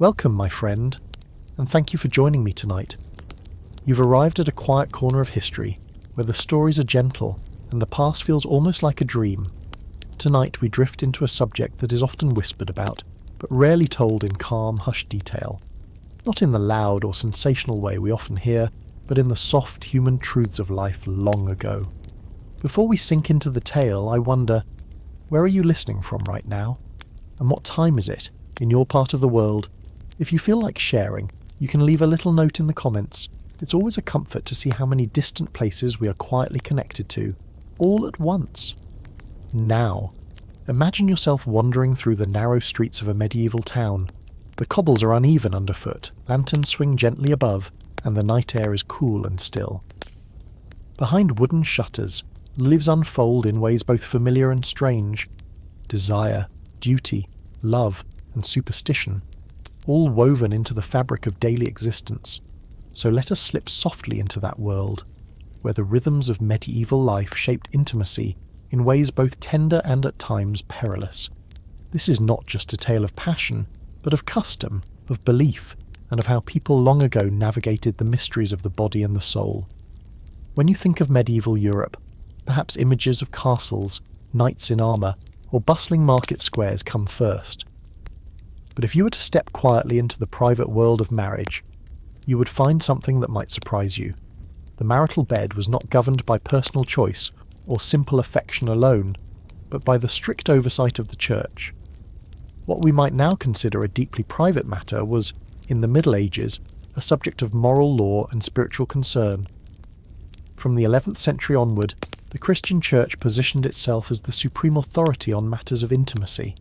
Welcome, my friend, and thank you for joining me tonight. You've arrived at a quiet corner of history where the stories are gentle and the past feels almost like a dream. Tonight we drift into a subject that is often whispered about, but rarely told in calm, hushed detail. Not in the loud or sensational way we often hear, but in the soft human truths of life long ago. Before we sink into the tale, I wonder, where are you listening from right now? And what time is it, in your part of the world? If you feel like sharing, you can leave a little note in the comments. It's always a comfort to see how many distant places we are quietly connected to, all at once. Now, imagine yourself wandering through the narrow streets of a medieval town. The cobbles are uneven underfoot, lanterns swing gently above, and the night air is cool and still. Behind wooden shutters, lives unfold in ways both familiar and strange. Desire, duty, love, and superstition, all woven into the fabric of daily existence. So let us slip softly into that world, where the rhythms of medieval life shaped intimacy in ways both tender and at times perilous. This is not just a tale of passion, but of custom, of belief, and of how people long ago navigated the mysteries of the body and the soul. When you think of medieval Europe, perhaps images of castles, knights in armour, or bustling market squares come first. But if you were to step quietly into the private world of marriage, you would find something that might surprise you. The marital bed was not governed by personal choice or simple affection alone, but by the strict oversight of the church. What we might now consider a deeply private matter was, in the Middle Ages, a subject of moral law and spiritual concern. From the 11th century onward, the Christian Church positioned itself as the supreme authority on matters of intimacy.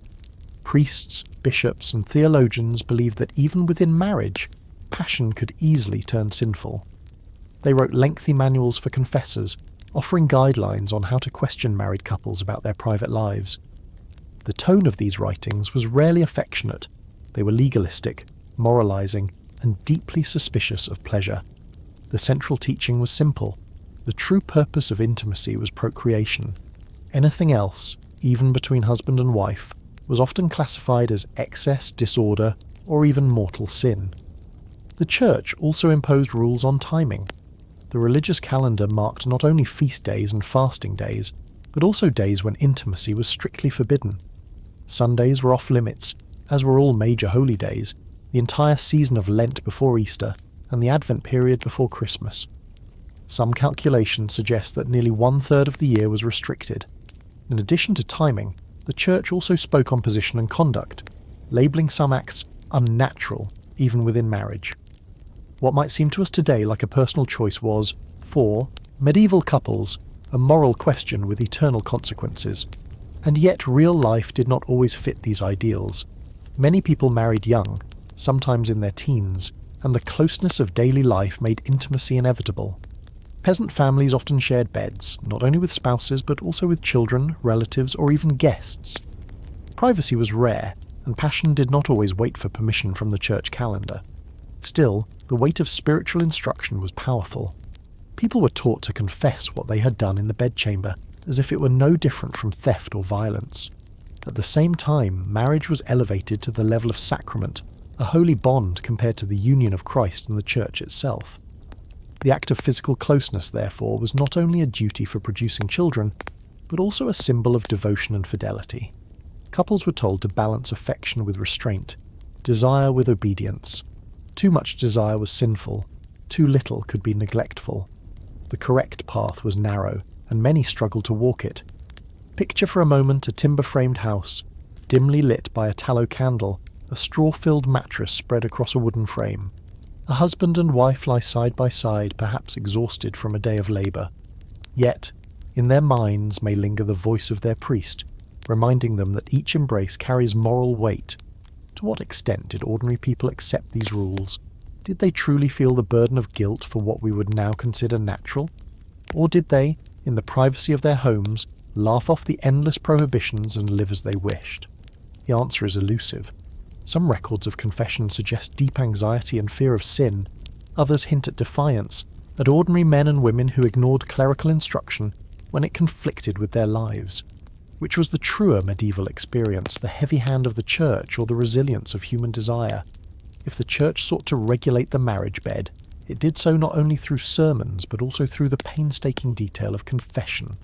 Priests, bishops, and theologians believed that even within marriage, passion could easily turn sinful. They wrote lengthy manuals for confessors, offering guidelines on how to question married couples about their private lives. The tone of these writings was rarely affectionate. They were legalistic, moralizing, and deeply suspicious of pleasure. The central teaching was simple. The true purpose of intimacy was procreation. Anything else, even between husband and wife, was often classified as excess, disorder, or even mortal sin. The Church also imposed rules on timing. The religious calendar marked not only feast days and fasting days, but also days when intimacy was strictly forbidden. Sundays were off limits, as were all major holy days, the entire season of Lent before Easter, and the Advent period before Christmas. Some calculations suggest that nearly 1/3 of the year was restricted. In addition to timing, the Church also spoke on position and conduct, labelling some acts unnatural, even within marriage. What might seem to us today like a personal choice was, for medieval couples, a moral question with eternal consequences. And yet real life did not always fit these ideals. Many people married young, sometimes in their teens, and the closeness of daily life made intimacy inevitable. Peasant families often shared beds, not only with spouses but also with children, relatives, or even guests. Privacy was rare, and passion did not always wait for permission from the church calendar. Still, the weight of spiritual instruction was powerful. People were taught to confess what they had done in the bedchamber, as if it were no different from theft or violence. At the same time, marriage was elevated to the level of sacrament, a holy bond compared to the union of Christ and the church itself. The act of physical closeness, therefore, was not only a duty for producing children, but also a symbol of devotion and fidelity. Couples were told to balance affection with restraint, desire with obedience. Too much desire was sinful, too little could be neglectful. The correct path was narrow, and many struggled to walk it. Picture for a moment a timber-framed house, dimly lit by a tallow candle, a straw-filled mattress spread across a wooden frame. A husband and wife lie side by side, perhaps exhausted from a day of labour. Yet, in their minds may linger the voice of their priest, reminding them that each embrace carries moral weight. To what extent did ordinary people accept these rules? Did they truly feel the burden of guilt for what we would now consider natural? Or did they, in the privacy of their homes, laugh off the endless prohibitions and live as they wished? The answer is elusive. Some records of confession suggest deep anxiety and fear of sin. Others hint at defiance, at ordinary men and women who ignored clerical instruction when it conflicted with their lives. Which was the truer medieval experience, the heavy hand of the church or the resilience of human desire? If the church sought to regulate the marriage bed, it did so not only through sermons but also through the painstaking detail of confession.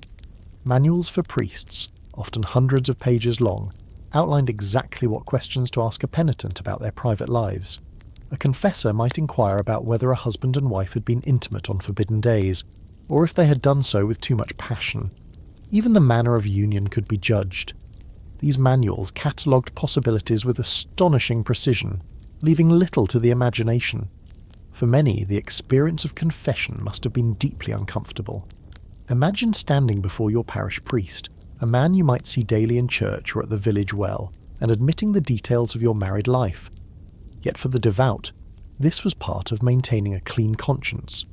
Manuals for priests, often hundreds of pages long, outlined exactly what questions to ask a penitent about their private lives. A confessor might inquire about whether a husband and wife had been intimate on forbidden days, or if they had done so with too much passion. Even the manner of union could be judged. These manuals catalogued possibilities with astonishing precision, leaving little to the imagination. For many, the experience of confession must have been deeply uncomfortable. Imagine standing before your parish priest, a man you might see daily in church or at the village well, and admitting the details of your married life. Yet for the devout, this was part of maintaining a clean conscience.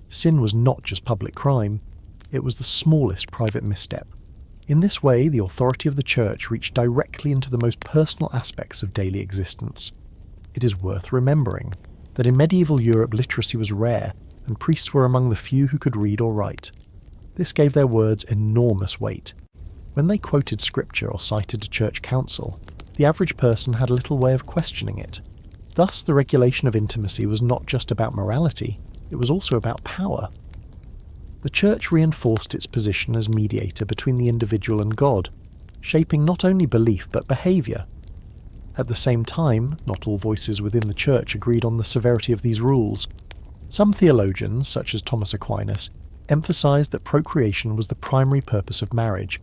Sin was not just public crime, it was the smallest private misstep. In this way, the authority of the church reached directly into the most personal aspects of daily existence. It is worth remembering that in medieval Europe literacy was rare, and priests were among the few who could read or write. This gave their words enormous weight. When they quoted scripture or cited a church council, the average person had little way of questioning it. Thus, the regulation of intimacy was not just about morality, it was also about power. The church reinforced its position as mediator between the individual and God, shaping not only belief but behaviour. At the same time, not all voices within the church agreed on the severity of these rules. Some theologians, such as Thomas Aquinas, emphasized that procreation was the primary purpose of marriage,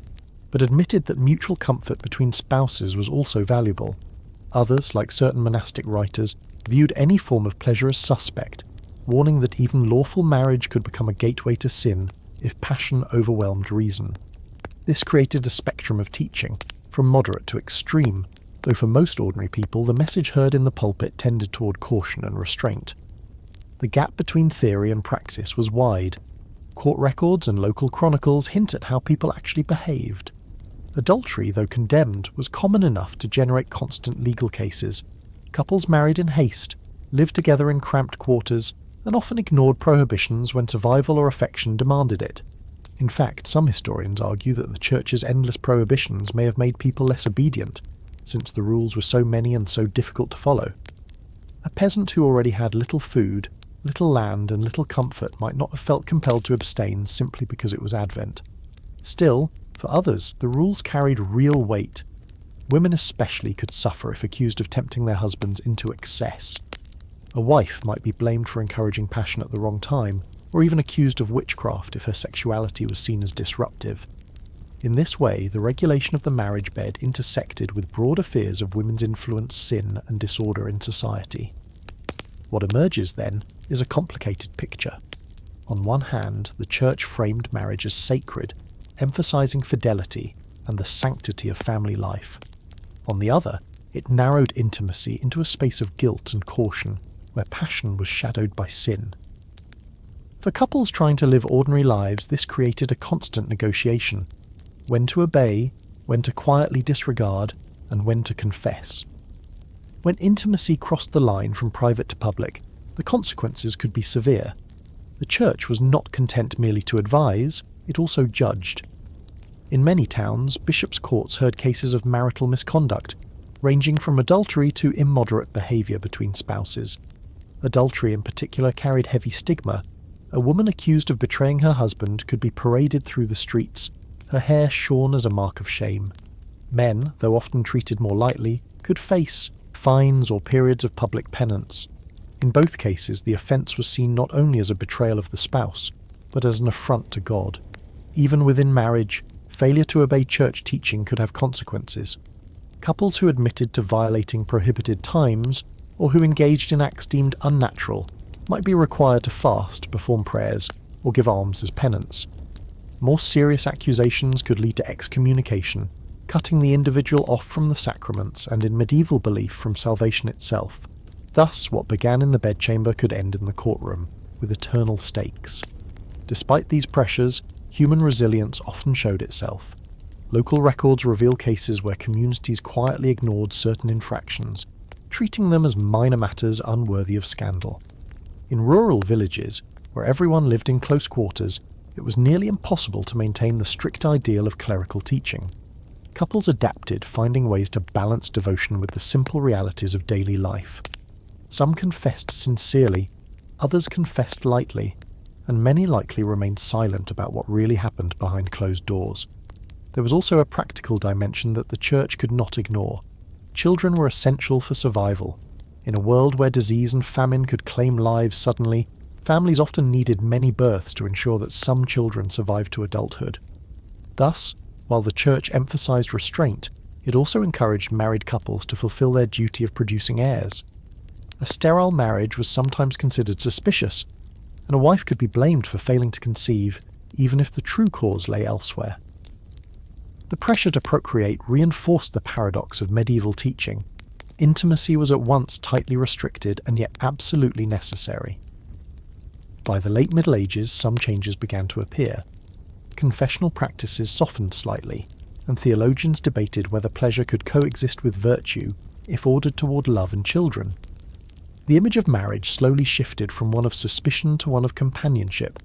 but admitted that mutual comfort between spouses was also valuable. Others, like certain monastic writers, viewed any form of pleasure as suspect, warning that even lawful marriage could become a gateway to sin if passion overwhelmed reason. This created a spectrum of teaching, from moderate to extreme, though for most ordinary people the message heard in the pulpit tended toward caution and restraint. The gap between theory and practice was wide. Court records and local chronicles hint at how people actually behaved. Adultery, though condemned, was common enough to generate constant legal cases. Couples married in haste, lived together in cramped quarters, and often ignored prohibitions when survival or affection demanded it. In fact, some historians argue that the Church's endless prohibitions may have made people less obedient, since the rules were so many and so difficult to follow. A peasant who already had little food, little land, and little comfort might not have felt compelled to abstain simply because it was Advent. Still, for others, the rules carried real weight. Women especially could suffer if accused of tempting their husbands into excess. A wife might be blamed for encouraging passion at the wrong time, or even accused of witchcraft if her sexuality was seen as disruptive. In this way, the regulation of the marriage bed intersected with broader fears of women's influence, sin, and disorder in society. What emerges, then, is a complicated picture. On one hand, the Church framed marriage as sacred, emphasizing fidelity and the sanctity of family life. On the other, it narrowed intimacy into a space of guilt and caution, where passion was shadowed by sin. For couples trying to live ordinary lives, this created a constant negotiation: when to obey, when to quietly disregard, and when to confess. When intimacy crossed the line from private to public, the consequences could be severe. The Church was not content merely to advise, it also judged. In many towns, bishops' courts heard cases of marital misconduct, ranging from adultery to immoderate behaviour between spouses. Adultery in particular carried heavy stigma. A woman accused of betraying her husband could be paraded through the streets, her hair shorn as a mark of shame. Men, though often treated more lightly, could face fines or periods of public penance. In both cases, the offence was seen not only as a betrayal of the spouse, but as an affront to God. Even within marriage, failure to obey church teaching could have consequences. Couples who admitted to violating prohibited times, or who engaged in acts deemed unnatural, might be required to fast, perform prayers, or give alms as penance. More serious accusations could lead to excommunication, cutting the individual off from the sacraments and, in medieval belief, from salvation itself. Thus, what began in the bedchamber could end in the courtroom, with eternal stakes. Despite these pressures, human resilience often showed itself. Local records reveal cases where communities quietly ignored certain infractions, treating them as minor matters unworthy of scandal. In rural villages, where everyone lived in close quarters, it was nearly impossible to maintain the strict ideal of clerical teaching. Couples adapted, finding ways to balance devotion with the simple realities of daily life. Some confessed sincerely, others confessed lightly, and many likely remained silent about what really happened behind closed doors. There was also a practical dimension that the church could not ignore. Children were essential for survival. In a world where disease and famine could claim lives suddenly, families often needed many births to ensure that some children survived to adulthood. Thus, while the church emphasized restraint, it also encouraged married couples to fulfill their duty of producing heirs. A sterile marriage was sometimes considered suspicious, and a wife could be blamed for failing to conceive, even if the true cause lay elsewhere. The pressure to procreate reinforced the paradox of medieval teaching. Intimacy was at once tightly restricted and yet absolutely necessary. By the late Middle Ages, some changes began to appear. Confessional practices softened slightly, and theologians debated whether pleasure could coexist with virtue if ordered toward love and children. The image of marriage slowly shifted from one of suspicion to one of companionship,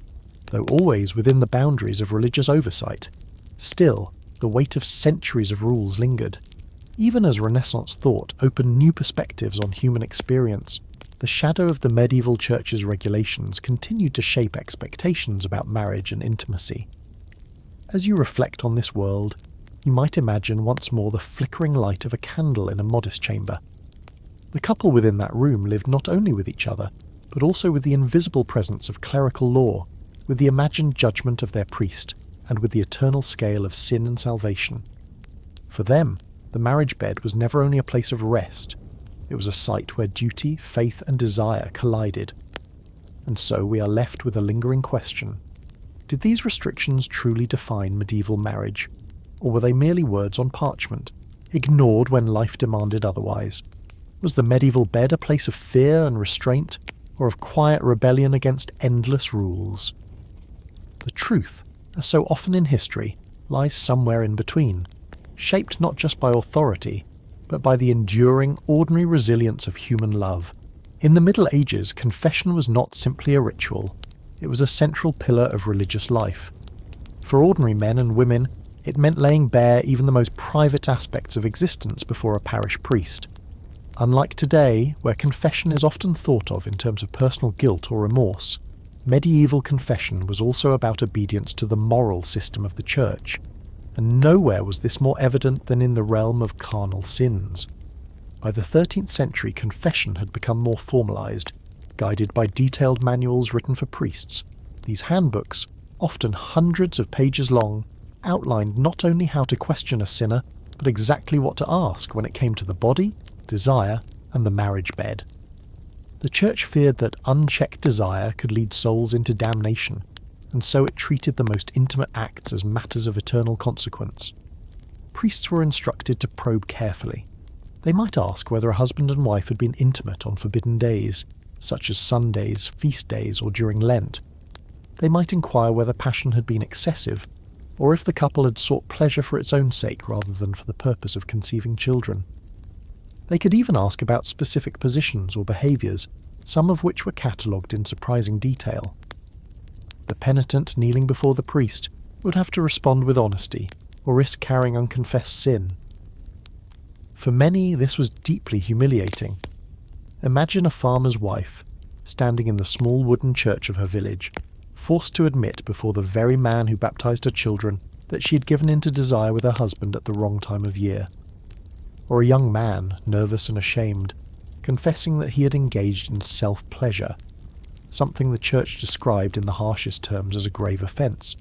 though always within the boundaries of religious oversight. Still, the weight of centuries of rules lingered. Even as Renaissance thought opened new perspectives on human experience, the shadow of the medieval church's regulations continued to shape expectations about marriage and intimacy. As you reflect on this world, you might imagine once more the flickering light of a candle in a modest chamber. The couple within that room lived not only with each other, but also with the invisible presence of clerical law, with the imagined judgment of their priest, and with the eternal scale of sin and salvation. For them, the marriage bed was never only a place of rest, it was a site where duty, faith, and desire collided. And so we are left with a lingering question. Did these restrictions truly define medieval marriage, or were they merely words on parchment, ignored when life demanded otherwise? Was the medieval bed a place of fear and restraint, or of quiet rebellion against endless rules? The truth, as so often in history, lies somewhere in between, shaped not just by authority, but by the enduring, ordinary resilience of human love. In the Middle Ages, confession was not simply a ritual, it was a central pillar of religious life. For ordinary men and women, it meant laying bare even the most private aspects of existence before a parish priest. Unlike today, where confession is often thought of in terms of personal guilt or remorse, medieval confession was also about obedience to the moral system of the church, and nowhere was this more evident than in the realm of carnal sins. By the 13th century, confession had become more formalized, guided by detailed manuals written for priests. These handbooks, often hundreds of pages long, outlined not only how to question a sinner, but exactly what to ask when it came to the body, desire, and the marriage bed. The church feared that unchecked desire could lead souls into damnation, and so it treated the most intimate acts as matters of eternal consequence. Priests were instructed to probe carefully. They might ask whether a husband and wife had been intimate on forbidden days, such as Sundays, feast days, or during Lent. They might inquire whether passion had been excessive, or if the couple had sought pleasure for its own sake rather than for the purpose of conceiving children. They could even ask about specific positions or behaviours, some of which were catalogued in surprising detail. The penitent kneeling before the priest would have to respond with honesty, or risk carrying unconfessed sin. For many, this was deeply humiliating. Imagine a farmer's wife, standing in the small wooden church of her village, forced to admit before the very man who baptized her children that she had given in to desire with her husband at the wrong time of year. Or a young man, nervous and ashamed, confessing that he had engaged in self-pleasure, something the church described in the harshest terms as a grave offence.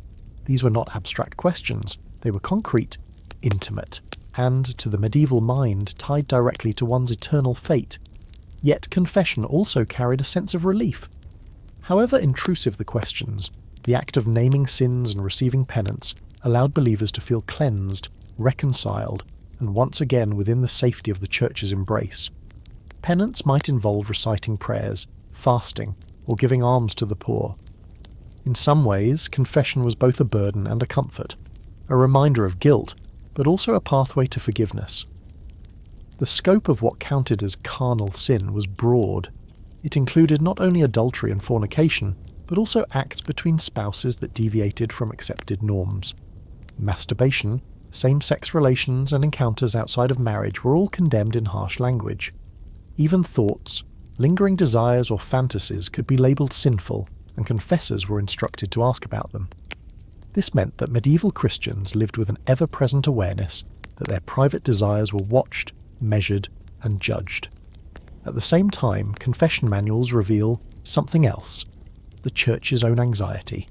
These were not abstract questions, they were concrete, intimate, and, to the medieval mind, tied directly to one's eternal fate. Yet confession also carried a sense of relief. However intrusive the questions, the act of naming sins and receiving penance allowed believers to feel cleansed, reconciled, and once again within the safety of the church's embrace. Penance might involve reciting prayers, fasting, or giving alms to the poor. In some ways, confession was both a burden and a comfort, a reminder of guilt, but also a pathway to forgiveness. The scope of what counted as carnal sin was broad. It included not only adultery and fornication, but also acts between spouses that deviated from accepted norms. Masturbation, same-sex relations, and encounters outside of marriage were all condemned in harsh language. Even thoughts, lingering desires or fantasies could be labelled sinful, and confessors were instructed to ask about them. This meant that medieval Christians lived with an ever-present awareness that their private desires were watched, measured, and judged. At the same time, confession manuals reveal something else: the Church's own anxiety.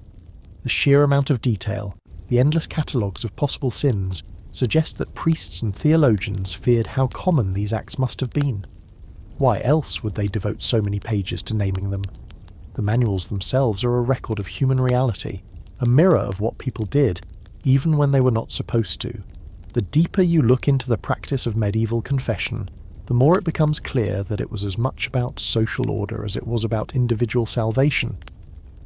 The sheer amount of detail, the endless catalogues of possible sins, suggest that priests and theologians feared how common these acts must have been. Why else would they devote so many pages to naming them? The manuals themselves are a record of human reality, a mirror of what people did, even when they were not supposed to. The deeper you look into the practice of medieval confession, the more it becomes clear that it was as much about social order as it was about individual salvation.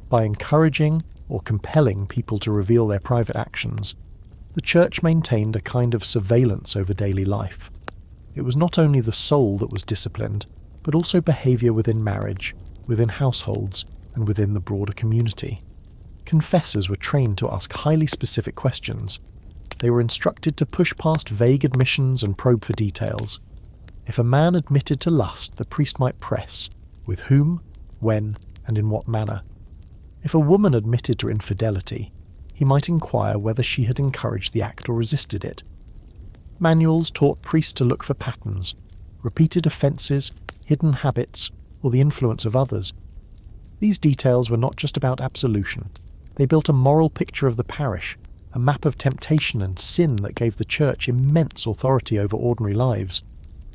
By encouraging or compelling people to reveal their private actions, the Church maintained a kind of surveillance over daily life. It was not only the soul that was disciplined, but also behaviour within marriage, within households, and within the broader community. Confessors were trained to ask highly specific questions. They were instructed to push past vague admissions and probe for details. If a man admitted to lust, the priest might press: with whom, when, and in what manner. If a woman admitted to infidelity, he might inquire whether she had encouraged the act or resisted it. Manuals taught priests to look for patterns, repeated offences, hidden habits, or the influence of others. These details were not just about absolution. They built a moral picture of the parish, a map of temptation and sin that gave the Church immense authority over ordinary lives.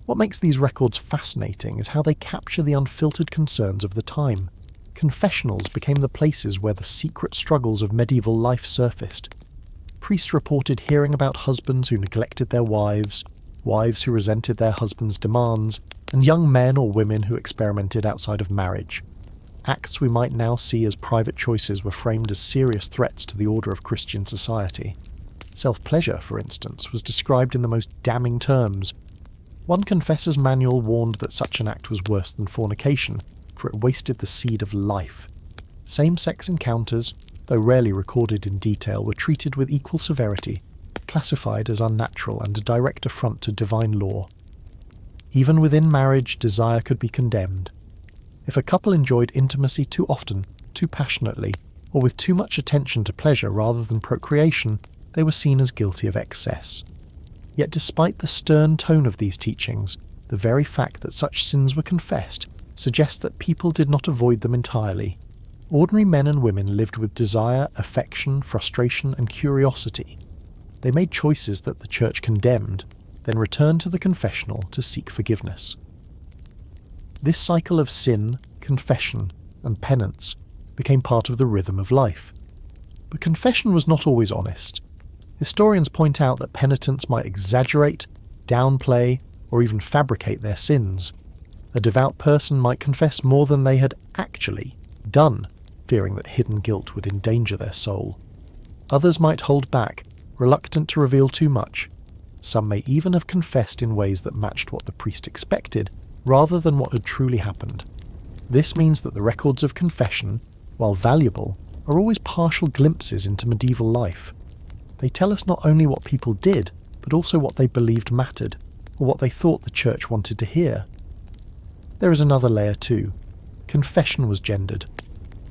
What makes these records fascinating is how they capture the unfiltered concerns of the time. Confessionals became the places where the secret struggles of medieval life surfaced. Priests reported hearing about husbands who neglected their wives, wives who resented their husbands' demands, and young men or women who experimented outside of marriage. Acts we might now see as private choices were framed as serious threats to the order of Christian society. Self-pleasure, for instance, was described in the most damning terms. One confessor's manual warned that such an act was worse than fornication, for it wasted the seed of life. Same-sex encounters, though rarely recorded in detail, were treated with equal severity, classified as unnatural and a direct affront to divine law. Even within marriage, desire could be condemned. If a couple enjoyed intimacy too often, too passionately, or with too much attention to pleasure rather than procreation, they were seen as guilty of excess. Yet despite the stern tone of these teachings, the very fact that such sins were confessed suggests that people did not avoid them entirely. Ordinary men and women lived with desire, affection, frustration, and curiosity. They made choices that the Church condemned, then returned to the confessional to seek forgiveness. This cycle of sin, confession, and penance became part of the rhythm of life. But confession was not always honest. Historians point out that penitents might exaggerate, downplay, or even fabricate their sins. A devout person might confess more than they had actually done, fearing that hidden guilt would endanger their soul. Others might hold back, reluctant to reveal too much. Some may even have confessed in ways that matched what the priest expected, rather than what had truly happened. This means that the records of confession, while valuable, are always partial glimpses into medieval life. They tell us not only what people did, but also what they believed mattered, or what they thought the Church wanted to hear. There is another layer too. Confession was gendered.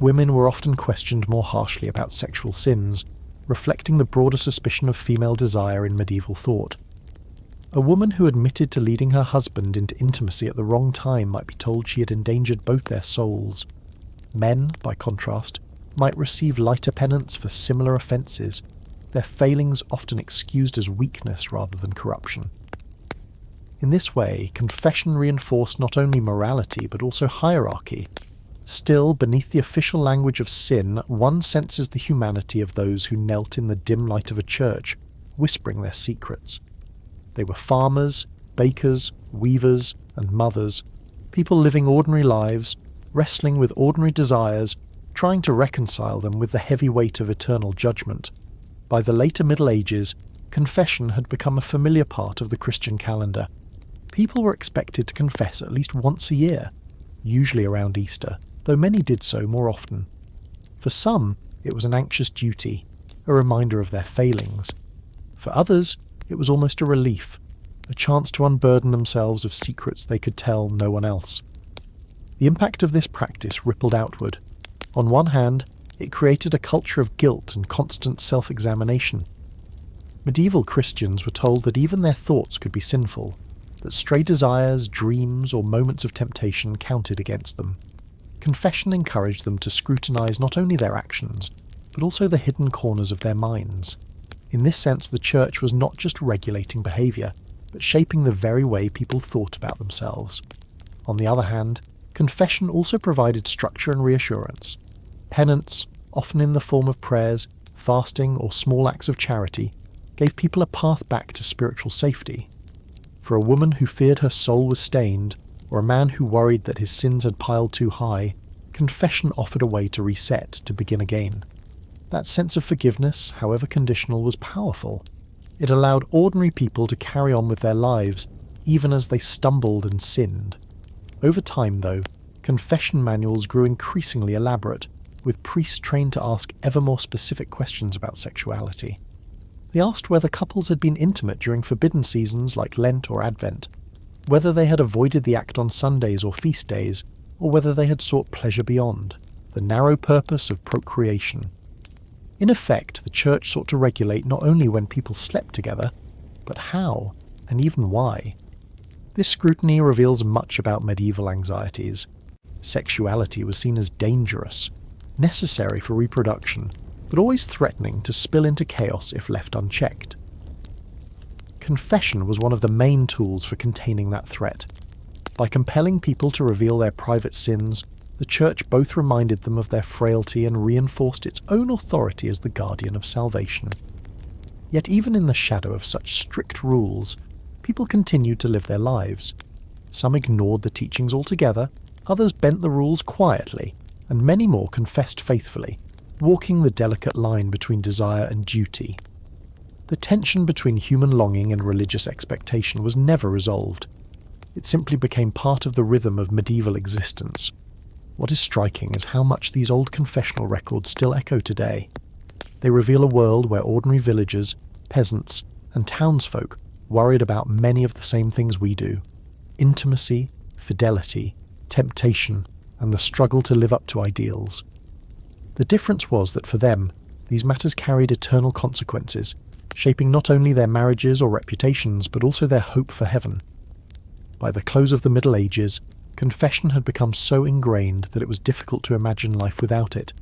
Women were often questioned more harshly about sexual sins, reflecting the broader suspicion of female desire in medieval thought. A woman who admitted to leading her husband into intimacy at the wrong time might be told she had endangered both their souls. Men, by contrast, might receive lighter penance for similar offences, their failings often excused as weakness rather than corruption. In this way, confession reinforced not only morality but also hierarchy. Still, beneath the official language of sin, one senses the humanity of those who knelt in the dim light of a church, whispering their secrets. They were farmers, bakers, weavers, and mothers, people living ordinary lives, wrestling with ordinary desires, trying to reconcile them with the heavy weight of eternal judgment. By the later Middle Ages, confession had become a familiar part of the Christian calendar. People were expected to confess at least once a year, usually around Easter, though many did so more often. For some, it was an anxious duty, a reminder of their failings. For others, it was almost a relief, a chance to unburden themselves of secrets they could tell no one else. The impact of this practice rippled outward. On one hand, it created a culture of guilt and constant self-examination. Medieval Christians were told that even their thoughts could be sinful, that stray desires, dreams, or moments of temptation counted against them. Confession encouraged them to scrutinize not only their actions, but also the hidden corners of their minds. In this sense, the Church was not just regulating behavior, but shaping the very way people thought about themselves. On the other hand, confession also provided structure and reassurance. Penance, often in the form of prayers, fasting, or small acts of charity, gave people a path back to spiritual safety. For a woman who feared her soul was stained, or a man who worried that his sins had piled too high, confession offered a way to reset, to begin again. That sense of forgiveness, however conditional, was powerful. It allowed ordinary people to carry on with their lives, even as they stumbled and sinned. Over time, though, confession manuals grew increasingly elaborate, with priests trained to ask ever more specific questions about sexuality. They asked whether couples had been intimate during forbidden seasons like Lent or Advent, whether they had avoided the act on Sundays or feast days, or whether they had sought pleasure beyond, the narrow purpose of procreation. In effect, the Church sought to regulate not only when people slept together, but how, and even why. This scrutiny reveals much about medieval anxieties. Sexuality was seen as dangerous, necessary for reproduction, but always threatening to spill into chaos if left unchecked. Confession was one of the main tools for containing that threat. By compelling people to reveal their private sins, the Church both reminded them of their frailty and reinforced its own authority as the guardian of salvation. Yet even in the shadow of such strict rules, people continued to live their lives. Some ignored the teachings altogether, others bent the rules quietly, and many more confessed faithfully, walking the delicate line between desire and duty. The tension between human longing and religious expectation was never resolved. It simply became part of the rhythm of medieval existence. What is striking is how much these old confessional records still echo today. They reveal a world where ordinary villagers, peasants, and townsfolk worried about many of the same things we do: intimacy, fidelity, temptation, and the struggle to live up to ideals. The difference was that for them, these matters carried eternal consequences, shaping not only their marriages or reputations, but also their hope for heaven. By the close of the Middle Ages, confession had become so ingrained that it was difficult to imagine life without it.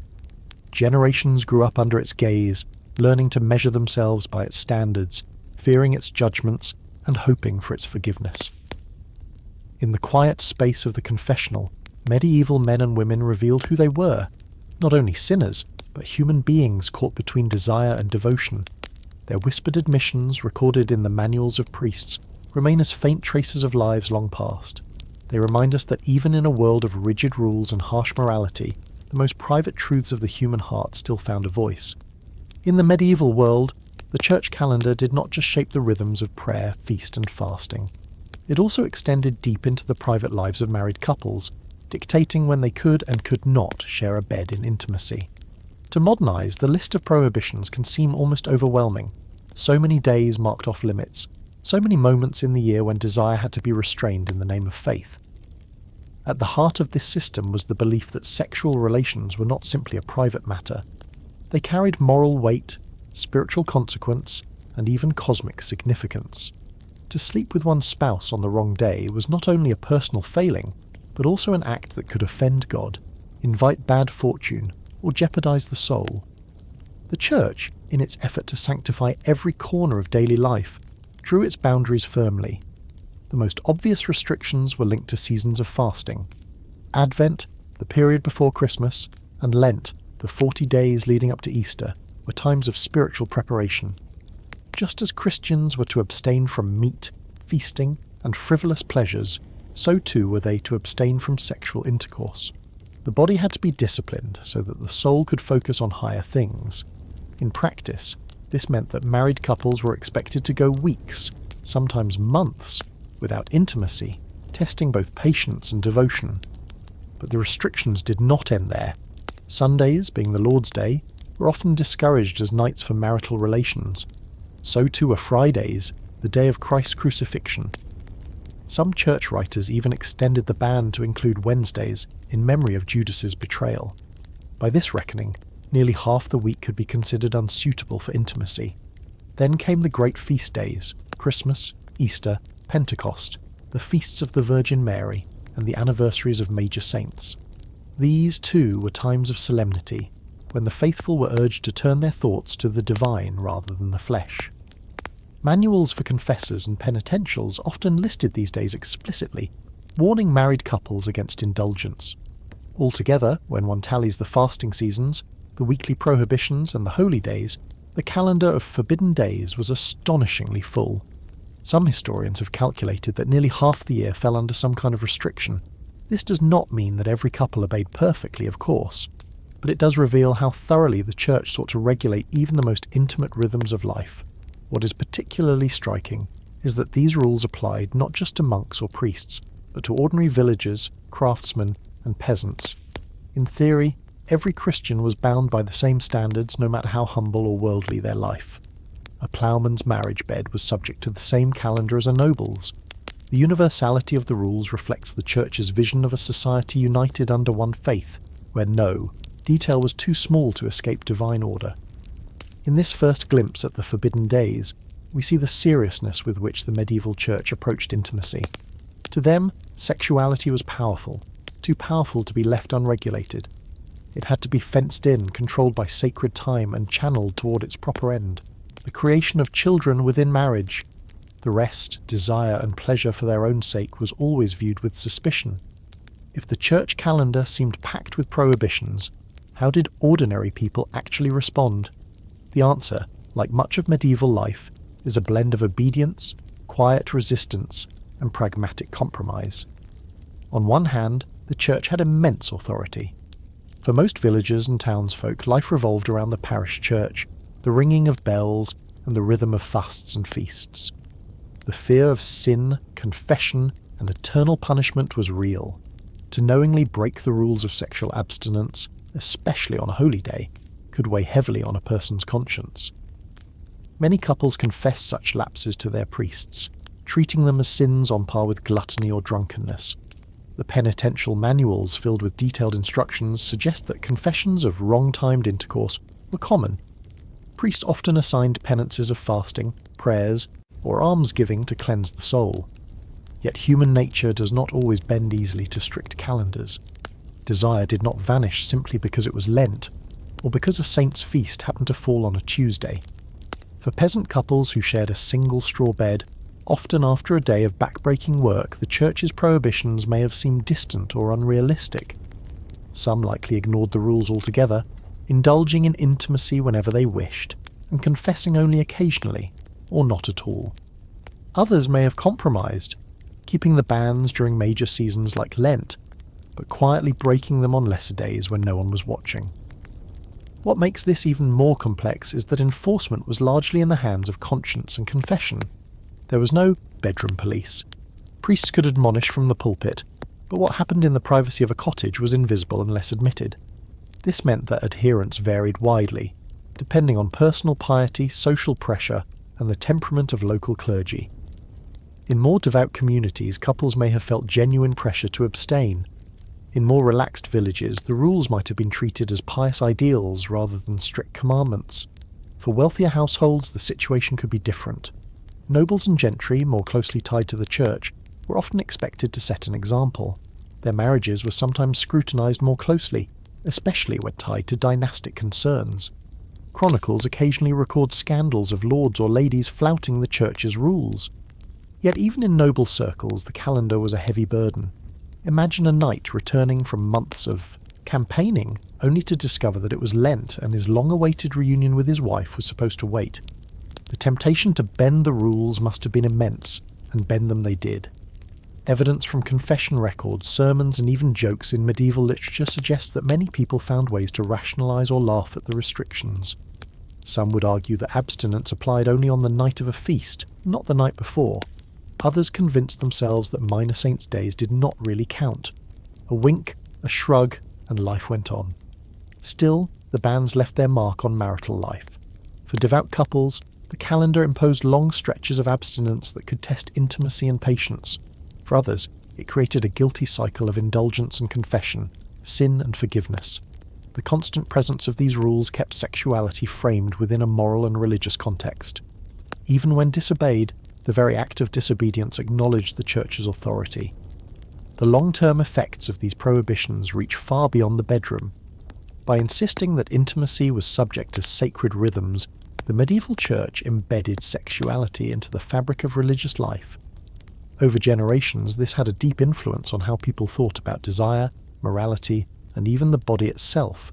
Generations grew up under its gaze, learning to measure themselves by its standards, fearing its judgments, and hoping for its forgiveness. In the quiet space of the confessional, medieval men and women revealed who they were, not only sinners, but human beings caught between desire and devotion. Their whispered admissions, recorded in the manuals of priests, remain as faint traces of lives long past. They remind us that even in a world of rigid rules and harsh morality, the most private truths of the human heart still found a voice. In the medieval world, the church calendar did not just shape the rhythms of prayer, feast, and fasting. It also extended deep into the private lives of married couples, dictating when they could and could not share a bed in intimacy. To modernize, the list of prohibitions can seem almost overwhelming. So many days marked off limits, so many moments in the year when desire had to be restrained in the name of faith. At the heart of this system was the belief that sexual relations were not simply a private matter. They carried moral weight, spiritual consequence, and even cosmic significance. To sleep with one's spouse on the wrong day was not only a personal failing, but also an act that could offend God, invite bad fortune, or jeopardize the soul. The Church, in its effort to sanctify every corner of daily life, drew its boundaries firmly. The most obvious restrictions were linked to seasons of fasting. Advent, the period before Christmas, and Lent, the 40 days leading up to Easter, were times of spiritual preparation. Just as Christians were to abstain from meat, feasting, and frivolous pleasures, so too were they to abstain from sexual intercourse. The body had to be disciplined so that the soul could focus on higher things. In practice, this meant that married couples were expected to go weeks, sometimes months, without intimacy, testing both patience and devotion. But the restrictions did not end there. Sundays, being the Lord's Day, were often discouraged as nights for marital relations. So too were Fridays, the day of Christ's crucifixion. Some church writers even extended the ban to include Wednesdays in memory of Judas's betrayal. By this reckoning, nearly half the week could be considered unsuitable for intimacy. Then came the great feast days, Christmas, Easter, Pentecost, the feasts of the Virgin Mary, and the anniversaries of major saints. These, too, were times of solemnity, when the faithful were urged to turn their thoughts to the divine rather than the flesh. Manuals for confessors and penitentials often listed these days explicitly, warning married couples against indulgence. Altogether, when one tallies the fasting seasons, the weekly prohibitions and the holy days, the calendar of forbidden days was astonishingly full. Some historians have calculated that nearly half the year fell under some kind of restriction. This does not mean that every couple obeyed perfectly, of course, but it does reveal how thoroughly the Church sought to regulate even the most intimate rhythms of life. What is particularly striking is that these rules applied not just to monks or priests, but to ordinary villagers, craftsmen, and peasants. In theory, every Christian was bound by the same standards no matter how humble or worldly their life. A ploughman's marriage bed was subject to the same calendar as a noble's. The universality of the rules reflects the Church's vision of a society united under one faith, where no detail was too small to escape divine order. In this first glimpse at the forbidden days, we see the seriousness with which the medieval Church approached intimacy. To them, sexuality was powerful, too powerful to be left unregulated. It had to be fenced in, controlled by sacred time, and channeled toward its proper end, the creation of children within marriage. The rest, desire and pleasure for their own sake, was always viewed with suspicion. If the church calendar seemed packed with prohibitions, how did ordinary people actually respond? The answer, like much of medieval life, is a blend of obedience, quiet resistance, and pragmatic compromise. On one hand, the church had immense authority. For most villagers and townsfolk, life revolved around the parish church, the ringing of bells, and the rhythm of fasts and feasts. The fear of sin, confession, and eternal punishment was real. To knowingly break the rules of sexual abstinence, especially on a holy day, could weigh heavily on a person's conscience. Many couples confessed such lapses to their priests, treating them as sins on par with gluttony or drunkenness. The penitential manuals filled with detailed instructions suggest that confessions of wrong-timed intercourse were common. Priests often assigned penances of fasting, prayers, or almsgiving to cleanse the soul. Yet human nature does not always bend easily to strict calendars. Desire did not vanish simply because it was Lent, or because a saint's feast happened to fall on a Tuesday. For peasant couples who shared a single straw bed, often after a day of backbreaking work, the church's prohibitions may have seemed distant or unrealistic. Some likely ignored the rules altogether, indulging in intimacy whenever they wished, and confessing only occasionally, or not at all. Others may have compromised, keeping the bans during major seasons like Lent, but quietly breaking them on lesser days when no one was watching. What makes this even more complex is that enforcement was largely in the hands of conscience and confession. There was no bedroom police. Priests could admonish from the pulpit, but what happened in the privacy of a cottage was invisible unless admitted. This meant that adherence varied widely, depending on personal piety, social pressure, and the temperament of local clergy. In more devout communities, couples may have felt genuine pressure to abstain. In more relaxed villages, the rules might have been treated as pious ideals rather than strict commandments. For wealthier households, the situation could be different. Nobles and gentry, more closely tied to the church, were often expected to set an example. Their marriages were sometimes scrutinized more closely, especially when tied to dynastic concerns. Chronicles occasionally record scandals of lords or ladies flouting the church's rules. Yet even in noble circles, the calendar was a heavy burden. Imagine a knight returning from months of campaigning, only to discover that it was Lent and his long-awaited reunion with his wife was supposed to wait. The temptation to bend the rules must have been immense, and bend them they did. Evidence from confession records, sermons, and even jokes in medieval literature suggests that many people found ways to rationalise or laugh at the restrictions. Some would argue that abstinence applied only on the night of a feast, not the night before. Others convinced themselves that minor saints' days did not really count. A wink, a shrug, and life went on. Still, the bans left their mark on marital life. For devout couples, the calendar imposed long stretches of abstinence that could test intimacy and patience. For others, it created a guilty cycle of indulgence and confession, sin and forgiveness. The constant presence of these rules kept sexuality framed within a moral and religious context. Even when disobeyed, the very act of disobedience acknowledged the Church's authority. The long-term effects of these prohibitions reach far beyond the bedroom. By insisting that intimacy was subject to sacred rhythms, the medieval Church embedded sexuality into the fabric of religious life. Over generations, this had a deep influence on how people thought about desire, morality, and even the body itself.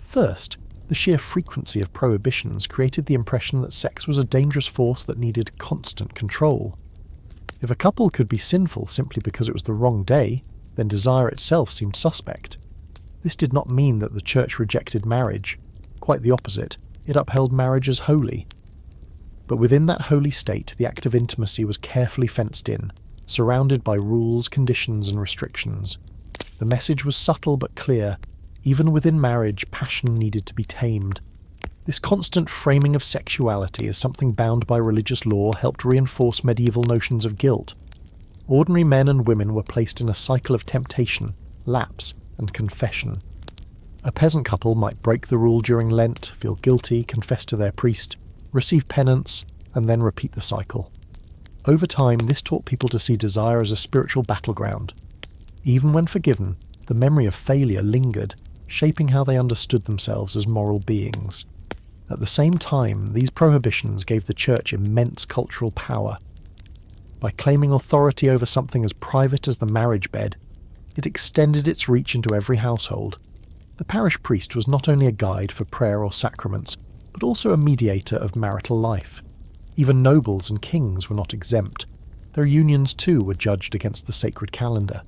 First, the sheer frequency of prohibitions created the impression that sex was a dangerous force that needed constant control. If a couple could be sinful simply because it was the wrong day, then desire itself seemed suspect. This did not mean that the Church rejected marriage. Quite the opposite, it upheld marriage as holy. But within that holy state, the act of intimacy was carefully fenced in, surrounded by rules, conditions, and restrictions. The message was subtle but clear. Even within marriage, passion needed to be tamed. This constant framing of sexuality as something bound by religious law helped reinforce medieval notions of guilt. Ordinary men and women were placed in a cycle of temptation, lapse, and confession. A peasant couple might break the rule during Lent, feel guilty, confess to their priest, receive penance, and then repeat the cycle. Over time, this taught people to see desire as a spiritual battleground. Even when forgiven, the memory of failure lingered, shaping how they understood themselves as moral beings. At the same time, these prohibitions gave the Church immense cultural power. By claiming authority over something as private as the marriage bed, it extended its reach into every household. The parish priest was not only a guide for prayer or sacraments, but also a mediator of marital life. Even nobles and kings were not exempt. Their unions too were judged against the sacred calendar.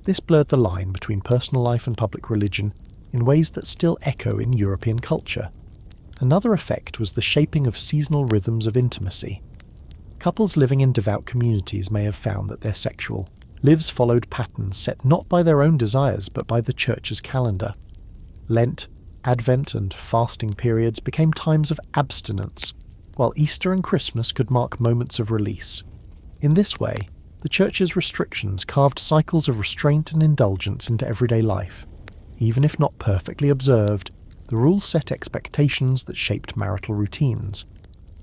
This blurred the line between personal life and public religion in ways that still echo in European culture. Another effect was the shaping of seasonal rhythms of intimacy. Couples living in devout communities may have found that their sexual lives followed patterns set not by their own desires but by the Church's calendar. Lent, Advent, and fasting periods became times of abstinence, while Easter and Christmas could mark moments of release. In this way, the Church's restrictions carved cycles of restraint and indulgence into everyday life. Even if not perfectly observed, the rules set expectations that shaped marital routines.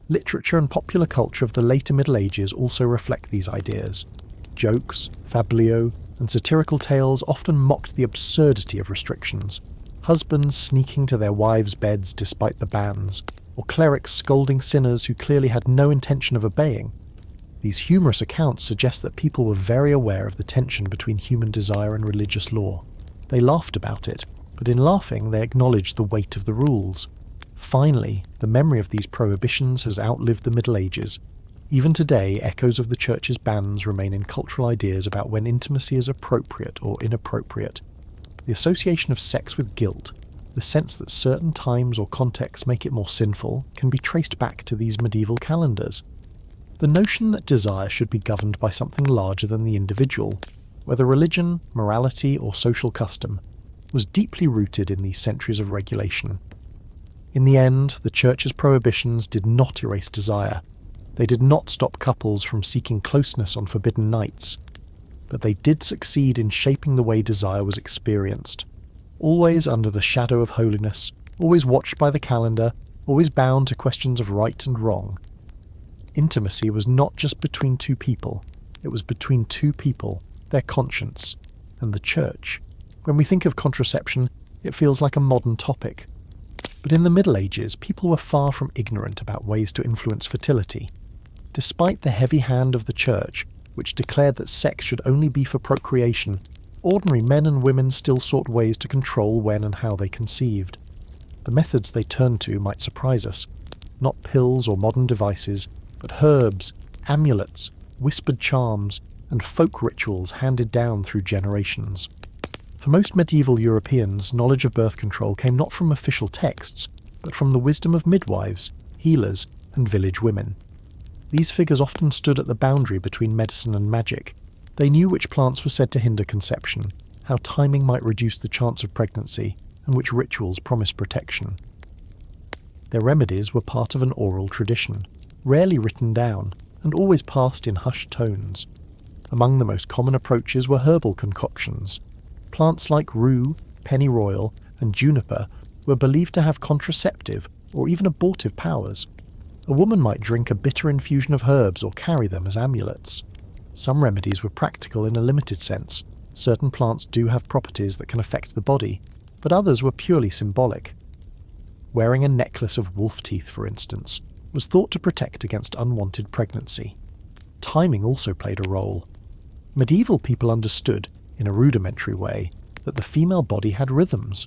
Literature and popular culture of the later Middle Ages also reflect these ideas. Jokes, fabliaux, and satirical tales often mocked the absurdity of restrictions. Husbands sneaking to their wives' beds despite the bans, or clerics scolding sinners who clearly had no intention of obeying. These humorous accounts suggest that people were very aware of the tension between human desire and religious law. They laughed about it, but in laughing they acknowledged the weight of the rules. Finally, the memory of these prohibitions has outlived the Middle Ages. Even today, echoes of the Church's bans remain in cultural ideas about when intimacy is appropriate or inappropriate. The association of sex with guilt, the sense that certain times or contexts make it more sinful, can be traced back to these medieval calendars. The notion that desire should be governed by something larger than the individual, whether religion, morality, or social custom, was deeply rooted in these centuries of regulation. In the end, the Church's prohibitions did not erase desire. They did not stop couples from seeking closeness on forbidden nights, but they did succeed in shaping the way desire was experienced, always under the shadow of holiness, always watched by the calendar, always bound to questions of right and wrong. Intimacy was not just between two people, it was between two people, their conscience, and the Church. When we think of contraception, it feels like a modern topic. But in the Middle Ages, people were far from ignorant about ways to influence fertility. Despite the heavy hand of the Church, which declared that sex should only be for procreation, ordinary men and women still sought ways to control when and how they conceived. The methods they turned to might surprise us. Not pills or modern devices, but herbs, amulets, whispered charms, and folk rituals handed down through generations. For most medieval Europeans, knowledge of birth control came not from official texts, but from the wisdom of midwives, healers, and village women. These figures often stood at the boundary between medicine and magic. They knew which plants were said to hinder conception, how timing might reduce the chance of pregnancy, and which rituals promised protection. Their remedies were part of an oral tradition, rarely written down, and always passed in hushed tones. Among the most common approaches were herbal concoctions. Plants like rue, pennyroyal, and juniper were believed to have contraceptive or even abortive powers. A woman might drink a bitter infusion of herbs or carry them as amulets. Some remedies were practical in a limited sense. Certain plants do have properties that can affect the body, but others were purely symbolic. Wearing a necklace of wolf teeth, for instance, was thought to protect against unwanted pregnancy. Timing also played a role. Medieval people understood, in a rudimentary way, that the female body had rhythms.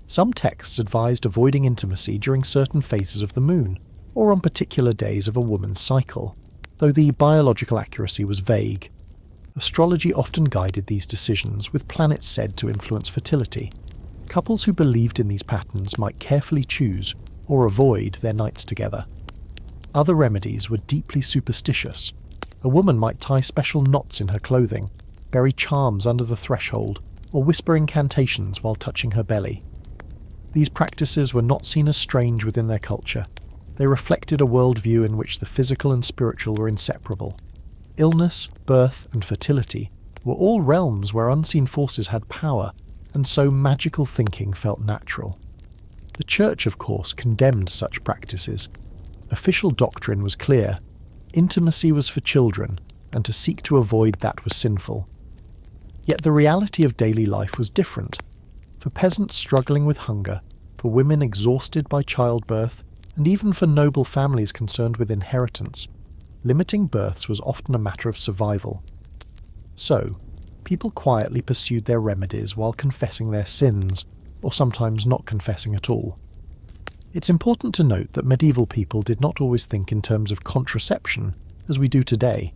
Some texts advised avoiding intimacy during certain phases of the moon, or on particular days of a woman's cycle, though the biological accuracy was vague. Astrology often guided these decisions, with planets said to influence fertility. Couples who believed in these patterns might carefully choose, or avoid, their nights together. Other remedies were deeply superstitious. A woman might tie special knots in her clothing, bury charms under the threshold, or whisper incantations while touching her belly. These practices were not seen as strange within their culture. They reflected a worldview in which the physical and spiritual were inseparable. Illness, birth, and fertility were all realms where unseen forces had power, and so magical thinking felt natural. The Church, of course, condemned such practices. Official doctrine was clear. Intimacy was for children, and to seek to avoid that was sinful. Yet the reality of daily life was different. For peasants struggling with hunger, for women exhausted by childbirth, and even for noble families concerned with inheritance, limiting births was often a matter of survival. So, people quietly pursued their remedies while confessing their sins, or sometimes not confessing at all. It's important to note that medieval people did not always think in terms of contraception, as we do today.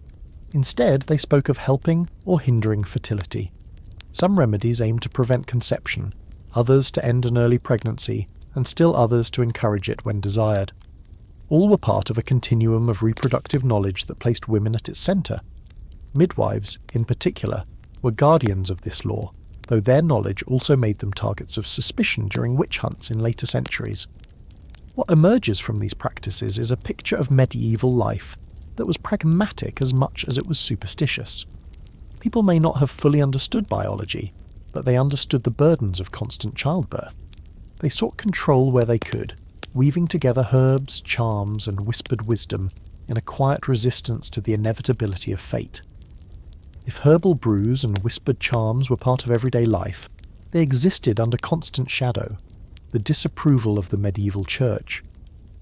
Instead, they spoke of helping or hindering fertility. Some remedies aimed to prevent conception, others to end an early pregnancy, and still others to encourage it when desired. All were part of a continuum of reproductive knowledge that placed women at its centre. Midwives, in particular, were guardians of this law, though their knowledge also made them targets of suspicion during witch hunts in later centuries. What emerges from these practices is a picture of medieval life that was pragmatic as much as it was superstitious. People may not have fully understood biology, but they understood the burdens of constant childbirth. They sought control where they could, weaving together herbs, charms, and whispered wisdom in a quiet resistance to the inevitability of fate. If herbal brews and whispered charms were part of everyday life, they existed under constant shadow, the disapproval of the medieval church.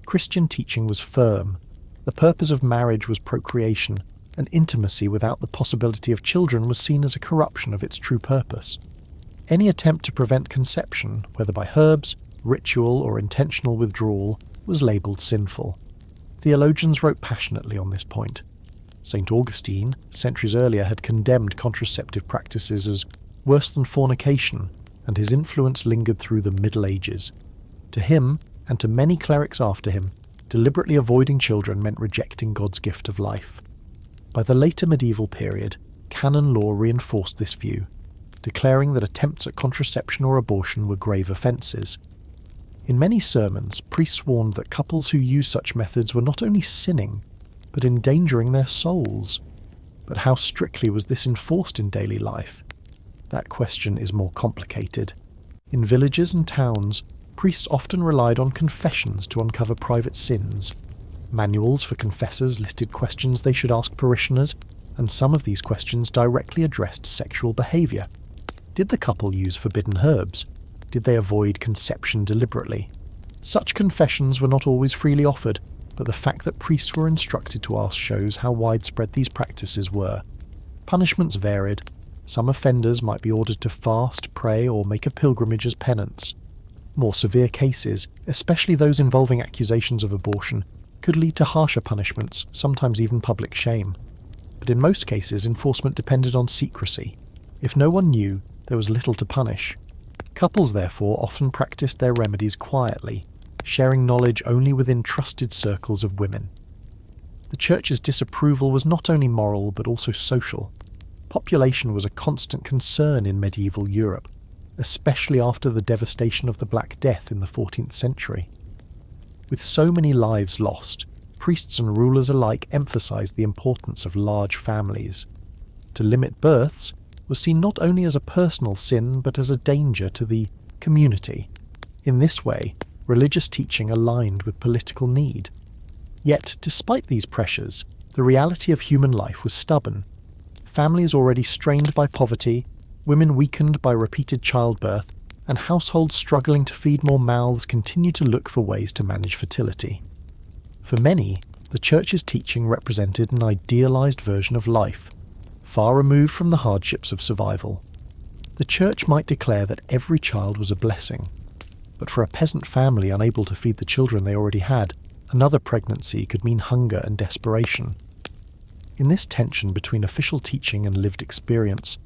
Christian teaching was firm. The purpose of marriage was procreation, and intimacy without the possibility of children was seen as a corruption of its true purpose. Any attempt to prevent conception, whether by herbs, ritual, or intentional withdrawal, was labelled sinful. Theologians wrote passionately on this point. St. Augustine, centuries earlier, had condemned contraceptive practices as worse than fornication, and his influence lingered through the Middle Ages. To him, and to many clerics after him, deliberately avoiding children meant rejecting God's gift of life. By the later medieval period, canon law reinforced this view, declaring that attempts at contraception or abortion were grave offences. In many sermons, priests warned that couples who used such methods were not only sinning, but endangering their souls. But how strictly was this enforced in daily life? That question is more complicated. In villages and towns, priests often relied on confessions to uncover private sins. Manuals for confessors listed questions they should ask parishioners, and some of these questions directly addressed sexual behaviour. Did the couple use forbidden herbs? Did they avoid conception deliberately? Such confessions were not always freely offered, but the fact that priests were instructed to ask shows how widespread these practices were. Punishments varied. Some offenders might be ordered to fast, pray, or make a pilgrimage as penance. More severe cases, especially those involving accusations of abortion, could lead to harsher punishments, sometimes even public shame. But in most cases, enforcement depended on secrecy. If no one knew, there was little to punish. Couples, therefore, often practiced their remedies quietly, sharing knowledge only within trusted circles of women. The Church's disapproval was not only moral but also social. Population was a constant concern in medieval Europe, especially after the devastation of the Black Death in the 14th century. With so many lives lost, priests and rulers alike emphasized the importance of large families. to limit births was seen not only as a personal sin but as a danger to the community. In this way, religious teaching aligned with political need. Yet, despite these pressures, the reality of human life was stubborn. Families already strained by poverty, women weakened by repeated childbirth, and households struggling to feed more mouths continued to look for ways to manage fertility. For many, the Church's teaching represented an idealized version of life, far removed from the hardships of survival. The Church might declare that every child was a blessing, but for a peasant family unable to feed the children they already had, another pregnancy could mean hunger and desperation. In this tension between official teaching and lived experience,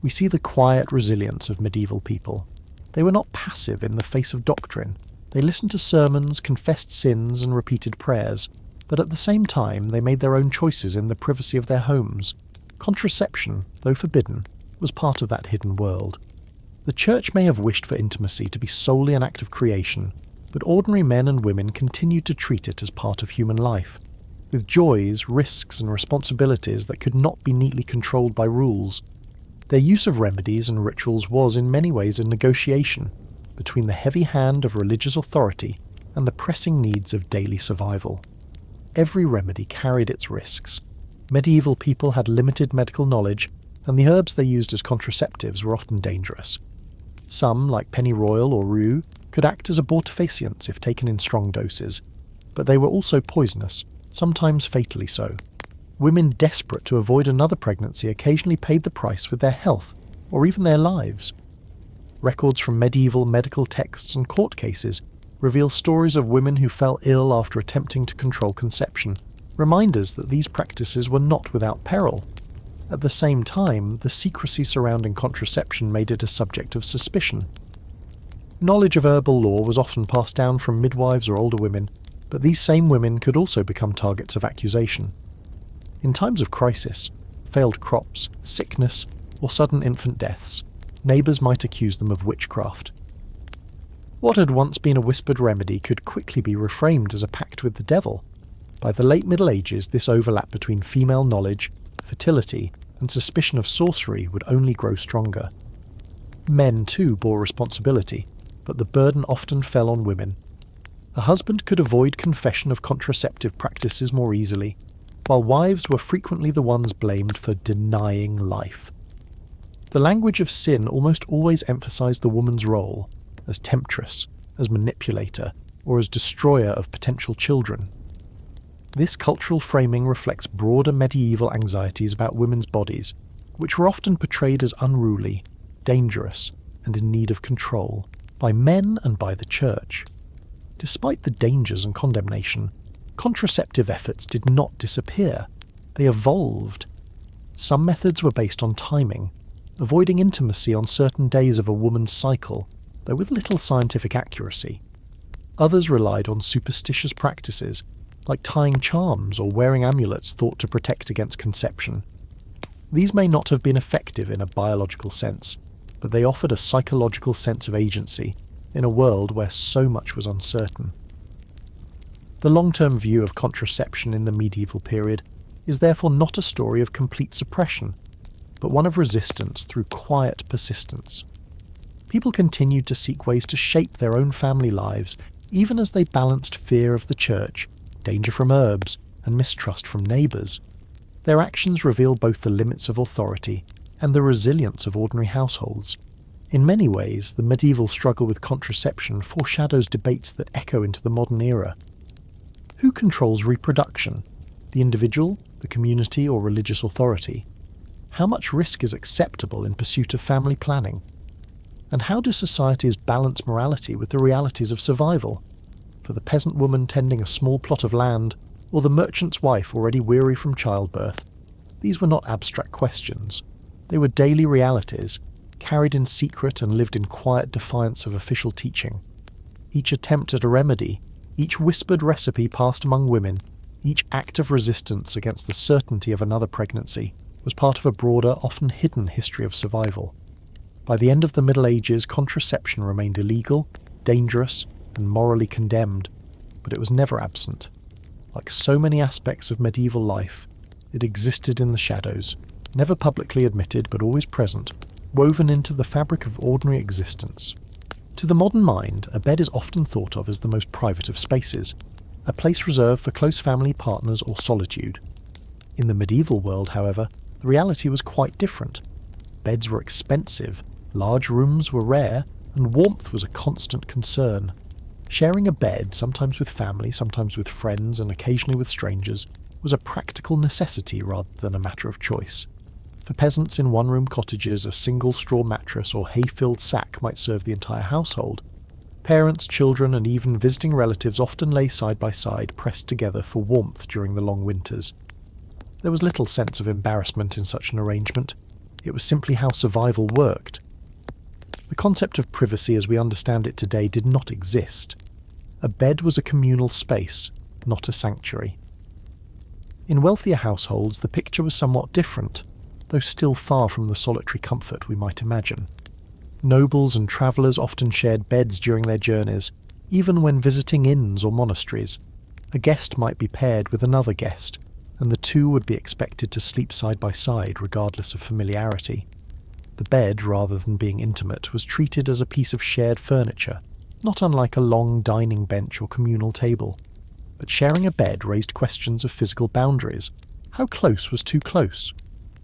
we see the quiet resilience of medieval people. They were not passive in the face of doctrine. They listened to sermons, confessed sins, and repeated prayers, but at the same time they made their own choices in the privacy of their homes. Contraception, though forbidden, was part of that hidden world. The Church may have wished for intimacy to be solely an act of creation, but ordinary men and women continued to treat it as part of human life, with joys, risks, and responsibilities that could not be neatly controlled by rules. Their use of remedies and rituals was in many ways a negotiation between the heavy hand of religious authority and the pressing needs of daily survival. Every remedy carried its risks. Medieval people had limited medical knowledge, and the herbs they used as contraceptives were often dangerous. Some, like pennyroyal or rue, could act as abortifacients if taken in strong doses, but they were also poisonous, sometimes fatally so. Women desperate to avoid another pregnancy occasionally paid the price with their health, or even their lives. Records from medieval medical texts and court cases reveal stories of women who fell ill after attempting to control conception, reminders that these practices were not without peril. At the same time, the secrecy surrounding contraception made it a subject of suspicion. Knowledge of herbal law was often passed down from midwives or older women, but these same women could also become targets of accusation. In times of crisis, failed crops, sickness, or sudden infant deaths, neighbours might accuse them of witchcraft. What had once been a whispered remedy could quickly be reframed as a pact with the devil. By the late Middle Ages, this overlap between female knowledge, fertility, and suspicion of sorcery would only grow stronger. Men, too, bore responsibility, but the burden often fell on women. A husband could avoid confession of contraceptive practices more easily, while wives were frequently the ones blamed for denying life. The language of sin almost always emphasized the woman's role as temptress, as manipulator, or as destroyer of potential children. This cultural framing reflects broader medieval anxieties about women's bodies, which were often portrayed as unruly, dangerous, and in need of control, by men and by the Church. Despite the dangers and condemnation, contraceptive efforts did not disappear. They evolved. Some methods were based on timing, avoiding intimacy on certain days of a woman's cycle, though with little scientific accuracy. Others relied on superstitious practices, like tying charms or wearing amulets thought to protect against conception. These may not have been effective in a biological sense, but they offered a psychological sense of agency in a world where so much was uncertain. The long-term view of contraception in the medieval period is therefore not a story of complete suppression, but one of resistance through quiet persistence. People continued to seek ways to shape their own family lives, even as they balanced fear of the Church, danger from herbs, and mistrust from neighbours. Their actions reveal both the limits of authority and the resilience of ordinary households. In many ways, the medieval struggle with contraception foreshadows debates that echo into the modern era. Who controls reproduction? The individual, the community, or religious authority? How much risk is acceptable in pursuit of family planning? And how do societies balance morality with the realities of survival? For the peasant woman tending a small plot of land, or the merchant's wife already weary from childbirth, these were not abstract questions. They were daily realities, carried in secret and lived in quiet defiance of official teaching. Each attempt at a remedy, each whispered recipe passed among women, each act of resistance against the certainty of another pregnancy, was part of a broader, often hidden history of survival. By the end of the Middle Ages, contraception remained illegal, dangerous, and morally condemned, but it was never absent. Like so many aspects of medieval life, it existed in the shadows, never publicly admitted but always present, woven into the fabric of ordinary existence. To the modern mind, a bed is often thought of as the most private of spaces, a place reserved for close family partners or solitude. In the medieval world, however, the reality was quite different. Beds were expensive, large rooms were rare, and warmth was a constant concern. Sharing a bed, sometimes with family, sometimes with friends, and occasionally with strangers, was a practical necessity rather than a matter of choice. For peasants in one-room cottages, a single straw mattress or hay-filled sack might serve the entire household. Parents, children, and even visiting relatives often lay side by side, pressed together for warmth during the long winters. There was little sense of embarrassment in such an arrangement. It was simply how survival worked. The concept of privacy as we understand it today did not exist. A bed was a communal space, not a sanctuary. In wealthier households, the picture was somewhat different, though still far from the solitary comfort we might imagine. Nobles and travellers often shared beds during their journeys, even when visiting inns or monasteries. A guest might be paired with another guest, and the two would be expected to sleep side by side regardless of familiarity. The bed, rather than being intimate, was treated as a piece of shared furniture, not unlike a long dining bench or communal table. But sharing a bed raised questions of physical boundaries. How close was too close?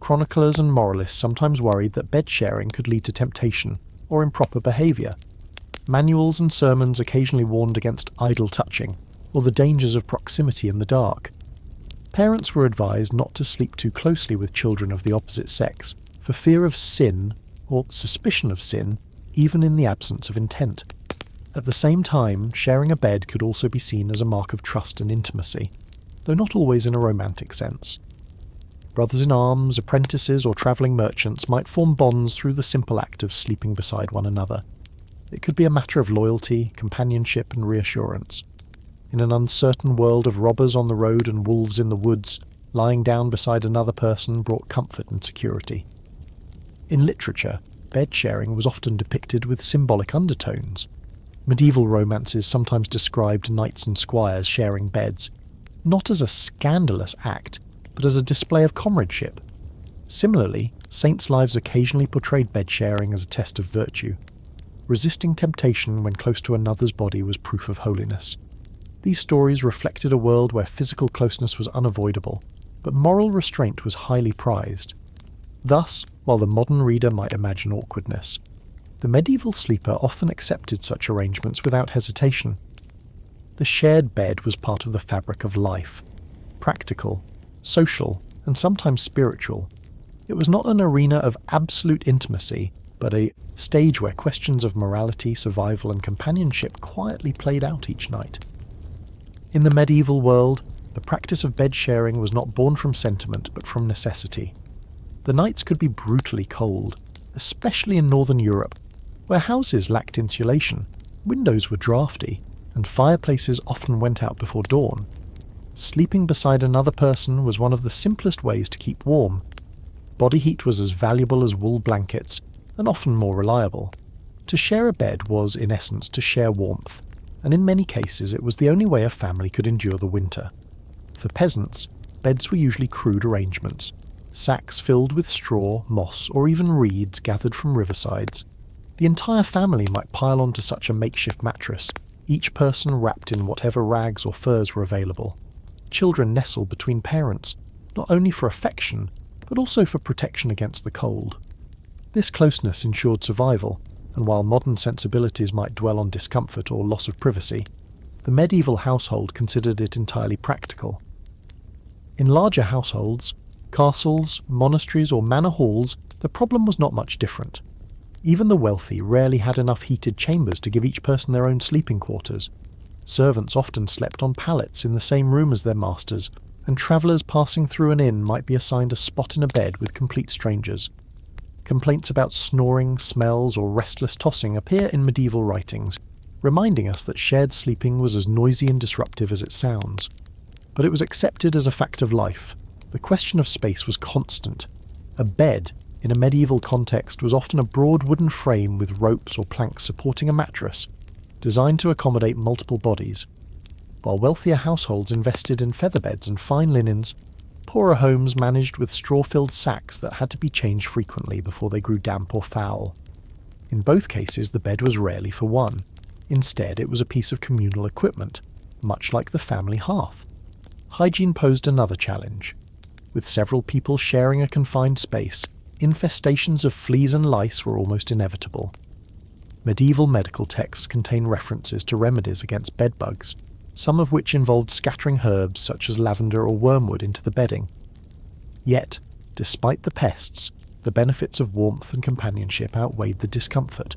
Chroniclers and moralists sometimes worried that bed sharing could lead to temptation or improper behaviour. Manuals and sermons occasionally warned against idle touching or the dangers of proximity in the dark. Parents were advised not to sleep too closely with children of the opposite sex, for fear of sin, or suspicion of sin, even in the absence of intent. At the same time, sharing a bed could also be seen as a mark of trust and intimacy, though not always in a romantic sense. Brothers-in-arms, apprentices, or travelling merchants might form bonds through the simple act of sleeping beside one another. It could be a matter of loyalty, companionship, and reassurance. In an uncertain world of robbers on the road and wolves in the woods, lying down beside another person brought comfort and security. In literature, bed sharing was often depicted with symbolic undertones. Medieval romances sometimes described knights and squires sharing beds, not as a scandalous act, but as a display of comradeship. Similarly, saints' lives occasionally portrayed bed sharing as a test of virtue. Resisting temptation when close to another's body was proof of holiness. These stories reflected a world where physical closeness was unavoidable, but moral restraint was highly prized. Thus, while the modern reader might imagine awkwardness, the medieval sleeper often accepted such arrangements without hesitation. The shared bed was part of the fabric of life, practical, social, and sometimes spiritual. It was not an arena of absolute intimacy, but a stage where questions of morality, survival, and companionship quietly played out each night. In the medieval world, the practice of bed sharing was not born from sentiment but from necessity. The nights could be brutally cold, especially in northern Europe, where houses lacked insulation, windows were drafty, and fireplaces often went out before dawn. Sleeping beside another person was one of the simplest ways to keep warm. Body heat was as valuable as wool blankets, and often more reliable. To share a bed was, in essence, to share warmth, and in many cases it was the only way a family could endure the winter. For peasants, beds were usually crude arrangements, sacks filled with straw, moss, or even reeds gathered from riversides. The entire family might pile onto such a makeshift mattress, each person wrapped in whatever rags or furs were available. Children nestled between parents, not only for affection, but also for protection against the cold. This closeness ensured survival, and while modern sensibilities might dwell on discomfort or loss of privacy, the medieval household considered it entirely practical. In larger households, castles, monasteries, or manor halls, the problem was not much different. Even the wealthy rarely had enough heated chambers to give each person their own sleeping quarters. Servants often slept on pallets in the same room as their masters, and travellers passing through an inn might be assigned a spot in a bed with complete strangers. Complaints about snoring, smells, or restless tossing appear in medieval writings, reminding us that shared sleeping was as noisy and disruptive as it sounds. But it was accepted as a fact of life. The question of space was constant. A bed, in a medieval context, was often a broad wooden frame with ropes or planks supporting a mattress, designed to accommodate multiple bodies. While wealthier households invested in feather beds and fine linens, Poorer homes managed with straw-filled sacks that had to be changed frequently before they grew damp or foul. In both cases, the bed was rarely for one. Instead, it was a piece of communal equipment, much like the family hearth. Hygiene posed another challenge. With several people sharing a confined space, infestations of fleas and lice were almost inevitable. Medieval medical texts contain references to remedies against bedbugs, some of which involved scattering herbs such as lavender or wormwood into the bedding. Yet, despite the pests, the benefits of warmth and companionship outweighed the discomfort.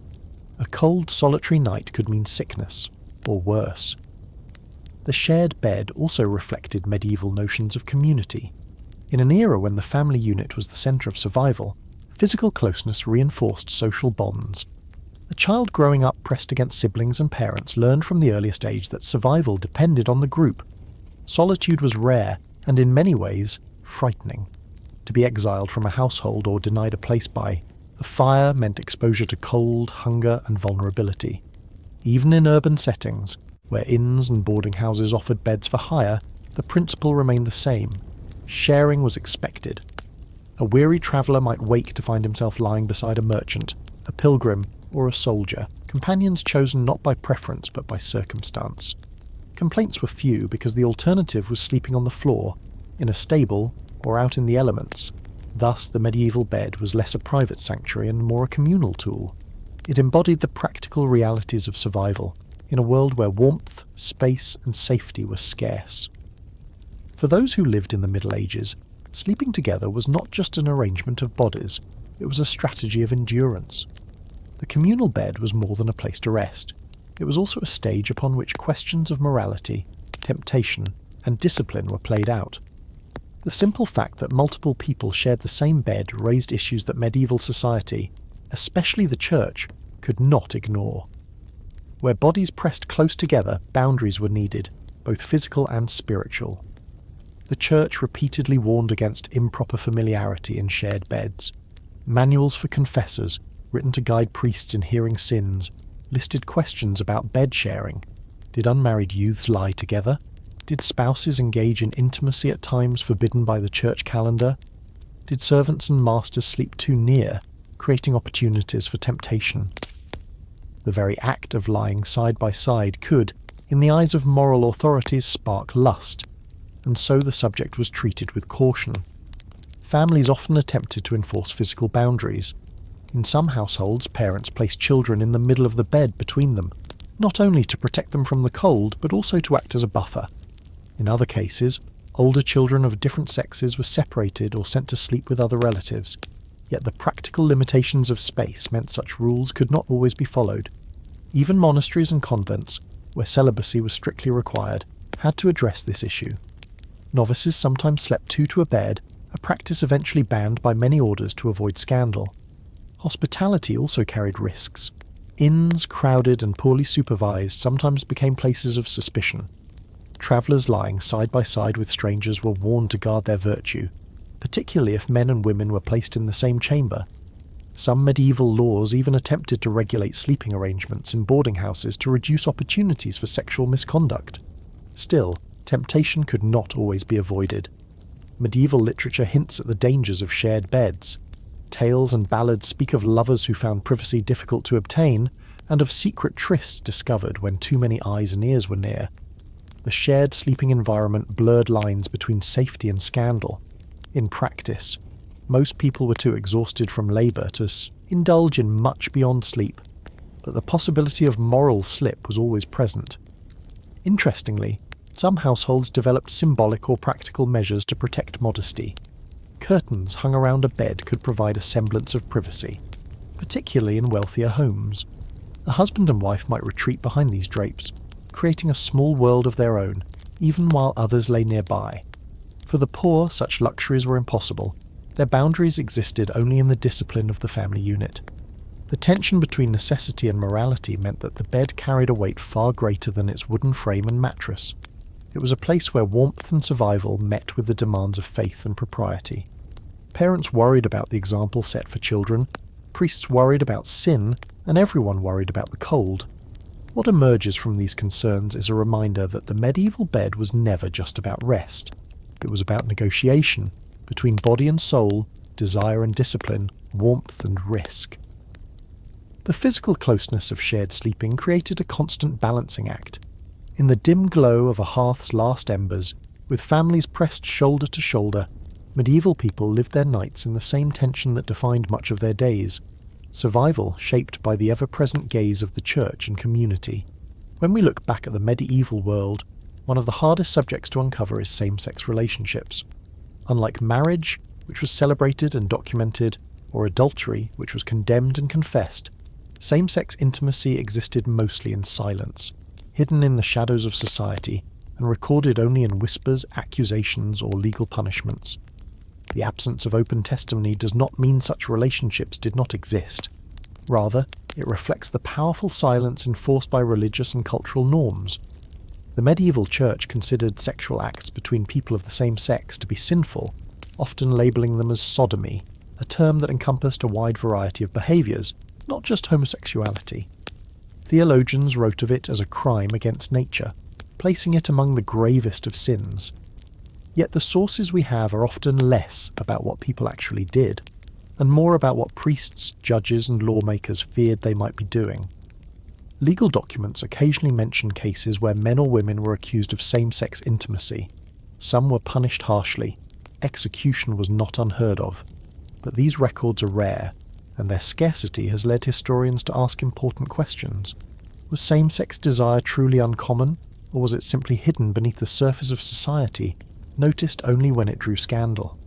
A cold, solitary night could mean sickness, or worse. The shared bed also reflected medieval notions of community. In an era when the family unit was the centre of survival, physical closeness reinforced social bonds. A child growing up pressed against siblings and parents learned from the earliest age that survival depended on the group. Solitude was rare, and in many ways, frightening. To be exiled from a household or denied a place by the fire meant exposure to cold, hunger, and vulnerability. Even in urban settings, where inns and boarding houses offered beds for hire, the principle remained the same. Sharing was expected. A weary traveller might wake to find himself lying beside a merchant, a pilgrim, or a soldier, companions chosen not by preference but by circumstance. Complaints were few because the alternative was sleeping on the floor, in a stable, or out in the elements. Thus, the medieval bed was less a private sanctuary and more a communal tool. It embodied the practical realities of survival, in a world where warmth, space, and safety were scarce. For those who lived in the Middle Ages, sleeping together was not just an arrangement of bodies, it was a strategy of endurance. The communal bed was more than a place to rest. It was also a stage upon which questions of morality, temptation, and discipline were played out. The simple fact that multiple people shared the same bed raised issues that medieval society, especially the church, could not ignore. Where bodies pressed close together, boundaries were needed, both physical and spiritual. The church repeatedly warned against improper familiarity in shared beds. Manuals for confessors, written to guide priests in hearing sins, listed questions about bed sharing. Did unmarried youths lie together? Did spouses engage in intimacy at times forbidden by the church calendar? Did servants and masters sleep too near, creating opportunities for temptation? The very act of lying side by side could, in the eyes of moral authorities, spark lust, and so the subject was treated with caution. Families often attempted to enforce physical boundaries. In some households, parents placed children in the middle of the bed between them, not only to protect them from the cold, but also to act as a buffer. In other cases, older children of different sexes were separated or sent to sleep with other relatives, yet the practical limitations of space meant such rules could not always be followed. Even monasteries and convents, where celibacy was strictly required, had to address this issue. Novices sometimes slept two to a bed, a practice eventually banned by many orders to avoid scandal. Hospitality also carried risks. Inns, crowded and poorly supervised, sometimes became places of suspicion. Travellers lying side by side with strangers were warned to guard their virtue, particularly if men and women were placed in the same chamber. Some medieval laws even attempted to regulate sleeping arrangements in boarding houses to reduce opportunities for sexual misconduct. Still, temptation could not always be avoided. Medieval literature hints at the dangers of shared beds. Tales and ballads speak of lovers who found privacy difficult to obtain, and of secret trysts discovered when too many eyes and ears were near. The shared sleeping environment blurred lines between safety and scandal. In practice, most people were too exhausted from labour to indulge in much beyond sleep, but the possibility of moral slip was always present. Interestingly, some households developed symbolic or practical measures to protect modesty. Curtains hung around a bed could provide a semblance of privacy, particularly in wealthier homes. A husband and wife might retreat behind these drapes, creating a small world of their own, even while others lay nearby. For the poor, such luxuries were impossible. Their boundaries existed only in the discipline of the family unit. The tension between necessity and morality meant that the bed carried a weight far greater than its wooden frame and mattress. It was a place where warmth and survival met with the demands of faith and propriety. Parents worried about the example set for children, priests worried about sin, and everyone worried about the cold. What emerges from these concerns is a reminder that the medieval bed was never just about rest. It was about negotiation between body and soul, desire and discipline, warmth and risk. The physical closeness of shared sleeping created a constant balancing act. In the dim glow of a hearth's last embers, with families pressed shoulder to shoulder, medieval people lived their nights in the same tension that defined much of their days, survival shaped by the ever-present gaze of the church and community. When we look back at the medieval world, one of the hardest subjects to uncover is same-sex relationships. Unlike marriage, which was celebrated and documented, or adultery, which was condemned and confessed, same-sex intimacy existed mostly in silence, hidden in the shadows of society, and recorded only in whispers, accusations, or legal punishments. The absence of open testimony does not mean such relationships did not exist. Rather, it reflects the powerful silence enforced by religious and cultural norms. The medieval church considered sexual acts between people of the same sex to be sinful, often labelling them as sodomy, a term that encompassed a wide variety of behaviours, not just homosexuality. Theologians wrote of it as a crime against nature, placing it among the gravest of sins. Yet the sources we have are often less about what people actually did, and more about what priests, judges and lawmakers feared they might be doing. Legal documents occasionally mention cases where men or women were accused of same-sex intimacy. Some were punished harshly. Execution was not unheard of. But these records are rare, and their scarcity has led historians to ask important questions. Was same-sex desire truly uncommon, or was it simply hidden beneath the surface of society, noticed only when it drew scandal?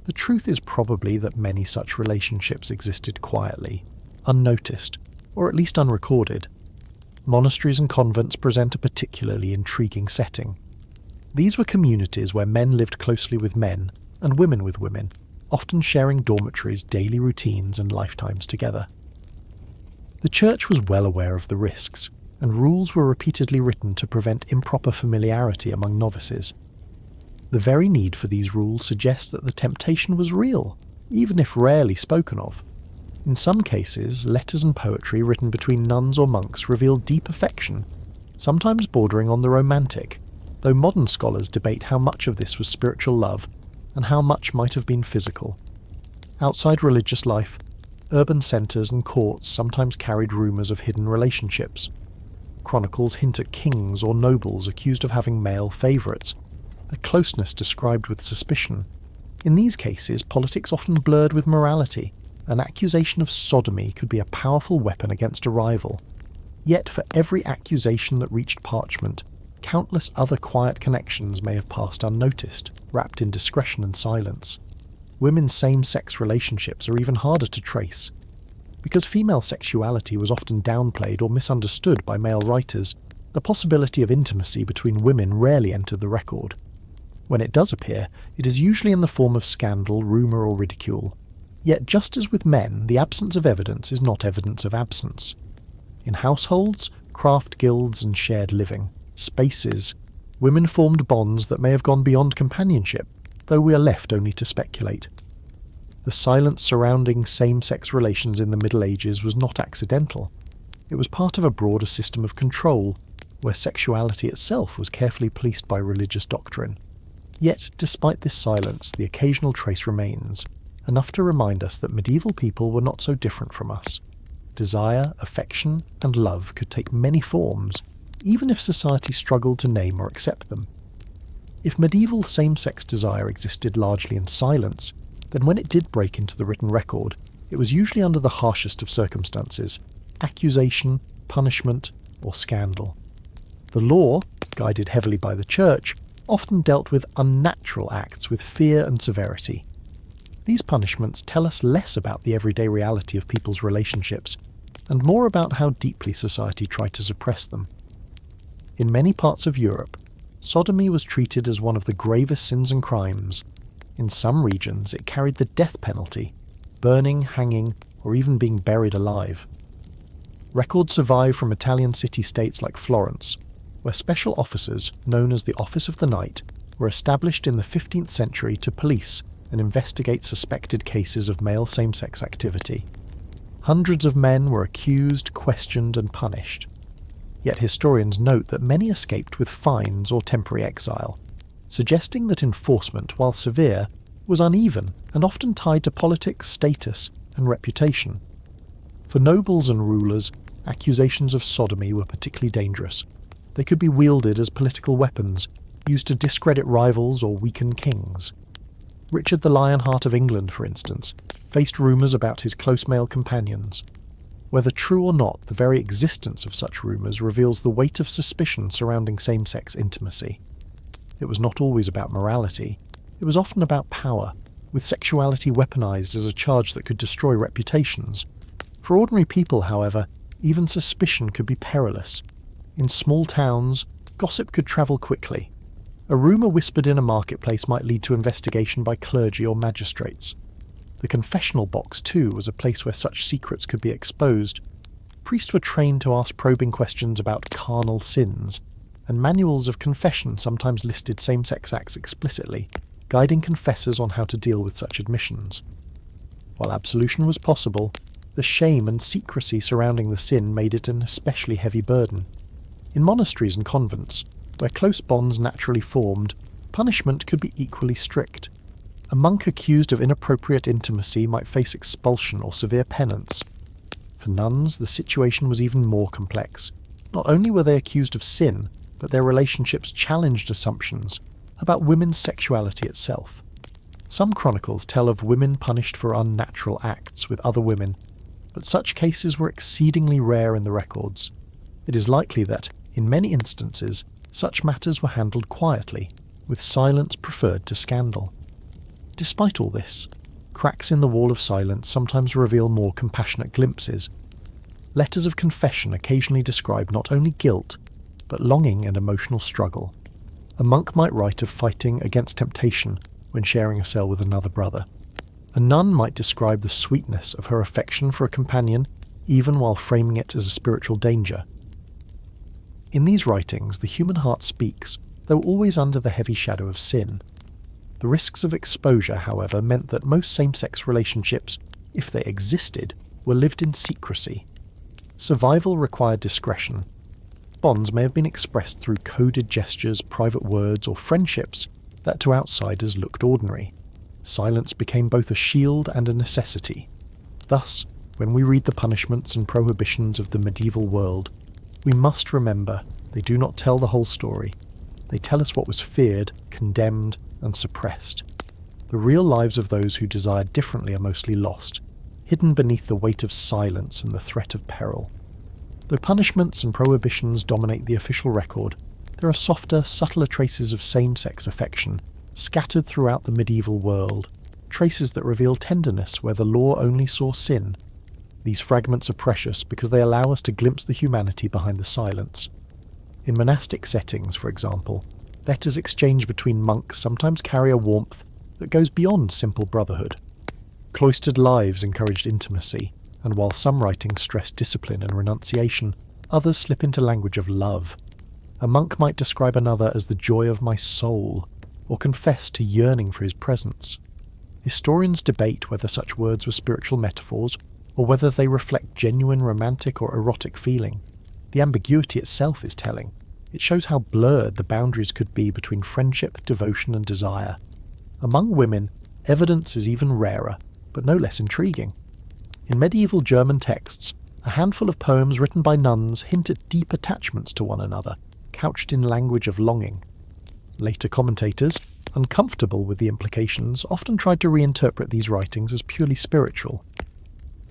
The truth is probably that many such relationships existed quietly, unnoticed, or at least unrecorded. Monasteries and convents present a particularly intriguing setting. These were communities where men lived closely with men, and women with women, often sharing dormitories, daily routines, and lifetimes together. The church was well aware of the risks, and rules were repeatedly written to prevent improper familiarity among novices. The very need for these rules suggests that the temptation was real, even if rarely spoken of. In some cases, letters and poetry written between nuns or monks revealed deep affection, sometimes bordering on the romantic, though modern scholars debate how much of this was spiritual love and how much might have been physical. Outside religious life, urban centres and courts sometimes carried rumours of hidden relationships. Chronicles hint at kings or nobles accused of having male favourites, a closeness described with suspicion. In these cases, politics often blurred with morality. An accusation of sodomy could be a powerful weapon against a rival. Yet for every accusation that reached parchment, countless other quiet connections may have passed unnoticed, wrapped in discretion and silence. Women's same-sex relationships are even harder to trace. Because female sexuality was often downplayed or misunderstood by male writers, the possibility of intimacy between women rarely entered the record. When it does appear, it is usually in the form of scandal, rumour or ridicule. Yet just as with men, the absence of evidence is not evidence of absence. In households, craft guilds and shared living spaces, women formed bonds that may have gone beyond companionship, though we are left only to speculate. The silence surrounding same-sex relations in the Middle Ages was not accidental. It was part of a broader system of control, where sexuality itself was carefully policed by religious doctrine. Yet, despite this silence, the occasional trace remains, enough to remind us that medieval people were not so different from us. Desire, affection, and love could take many forms, even if society struggled to name or accept them. If medieval same-sex desire existed largely in silence, then when it did break into the written record, it was usually under the harshest of circumstances: accusation, punishment, or scandal. The law, guided heavily by the church, often dealt with unnatural acts with fear and severity. These punishments tell us less about the everyday reality of people's relationships, and more about how deeply society tried to suppress them. In many parts of Europe, sodomy was treated as one of the gravest sins and crimes. In some regions, it carried the death penalty, burning, hanging, or even being buried alive. Records survive from Italian city-states like Florence, where special officers, known as the Office of the Night, were established in the 15th century to police and investigate suspected cases of male same-sex activity. Hundreds of men were accused, questioned, and punished. Yet historians note that many escaped with fines or temporary exile. suggesting that enforcement, while severe, was uneven and often tied to politics, status, and reputation. For nobles and rulers, accusations of sodomy were particularly dangerous. They could be wielded as political weapons, used to discredit rivals or weaken kings. Richard the Lionheart of England, for instance, faced rumours about his close male companions. Whether true or not, the very existence of such rumours reveals the weight of suspicion surrounding same-sex intimacy. It was not always about morality. It was often about power, with sexuality weaponised as a charge that could destroy reputations. For ordinary people, however, even suspicion could be perilous. In small towns, gossip could travel quickly. A rumour whispered in a marketplace might lead to investigation by clergy or magistrates. The confessional box, too, was a place where such secrets could be exposed. Priests were trained to ask probing questions about carnal sins, and manuals of confession sometimes listed same-sex acts explicitly, guiding confessors on how to deal with such admissions. While absolution was possible, the shame and secrecy surrounding the sin made it an especially heavy burden. In monasteries and convents, where close bonds naturally formed, punishment could be equally strict. A monk accused of inappropriate intimacy might face expulsion or severe penance. For nuns, the situation was even more complex. Not only were they accused of sin, but their relationships challenged assumptions about women's sexuality itself. Some chronicles tell of women punished for unnatural acts with other women, but such cases were exceedingly rare in the records. It is likely that, in many instances, such matters were handled quietly, with silence preferred to scandal. Despite all this, cracks in the wall of silence sometimes reveal more compassionate glimpses. Letters of confession occasionally describe not only guilt, but longing and emotional struggle. A monk might write of fighting against temptation when sharing a cell with another brother. A nun might describe the sweetness of her affection for a companion, even while framing it as a spiritual danger. In these writings, the human heart speaks, though always under the heavy shadow of sin. The risks of exposure, however, meant that most same-sex relationships, if they existed, were lived in secrecy. Survival required discretion. Bonds may have been expressed through coded gestures, private words, or friendships that to outsiders looked ordinary. Silence became both a shield and a necessity. Thus, when we read the punishments and prohibitions of the medieval world, we must remember they do not tell the whole story. They tell us what was feared, condemned, and suppressed. The real lives of those who desired differently are mostly lost, hidden beneath the weight of silence and the threat of peril. Though punishments and prohibitions dominate the official record, there are softer, subtler traces of same-sex affection scattered throughout the medieval world, traces that reveal tenderness where the law only saw sin. These fragments are precious because they allow us to glimpse the humanity behind the silence. In monastic settings, for example, letters exchanged between monks sometimes carry a warmth that goes beyond simple brotherhood. Cloistered lives encouraged intimacy, and while some writings stress discipline and renunciation, others slip into language of love. A monk might describe another as the joy of my soul, or confess to yearning for his presence. Historians debate whether such words were spiritual metaphors, or whether they reflect genuine romantic or erotic feeling. The ambiguity itself is telling. It shows how blurred the boundaries could be between friendship, devotion, and desire. Among women, evidence is even rarer, but no less intriguing. In medieval German texts, a handful of poems written by nuns hint at deep attachments to one another, couched in language of longing. Later commentators, uncomfortable with the implications, often tried to reinterpret these writings as purely spiritual.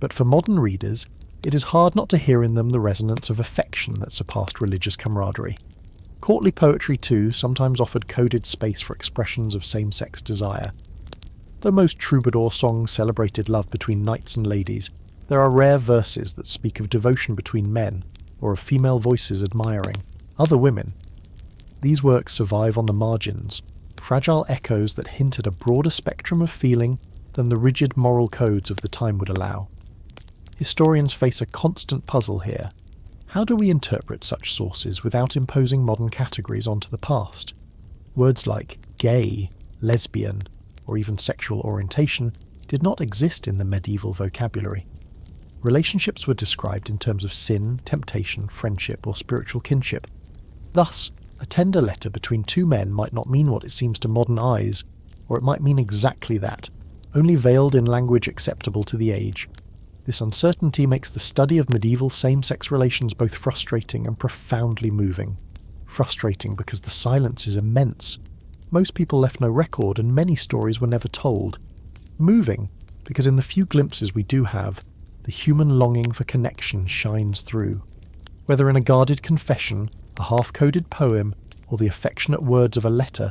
But for modern readers, it is hard not to hear in them the resonance of affection that surpassed religious camaraderie. Courtly poetry, too, sometimes offered coded space for expressions of same-sex desire. Though most troubadour songs celebrated love between knights and ladies, there are rare verses that speak of devotion between men, or of female voices admiring other women. These works survive on the margins, fragile echoes that hint at a broader spectrum of feeling than the rigid moral codes of the time would allow. Historians face a constant puzzle here. How do we interpret such sources without imposing modern categories onto the past? Words like gay, lesbian, or even sexual orientation did not exist in the medieval vocabulary. Relationships were described in terms of sin, temptation, friendship, or spiritual kinship. Thus, A tender letter between two men might not mean what it seems to modern eyes, or it might mean exactly that, only veiled in language acceptable to the age. This uncertainty makes the study of medieval same-sex relations both frustrating and profoundly moving. Frustrating because the silence is immense. Most people left no record and many stories were never told. Moving because in the few glimpses we do have, the human longing for connection shines through. Whether in a guarded confession, a half-coded poem, or the affectionate words of a letter,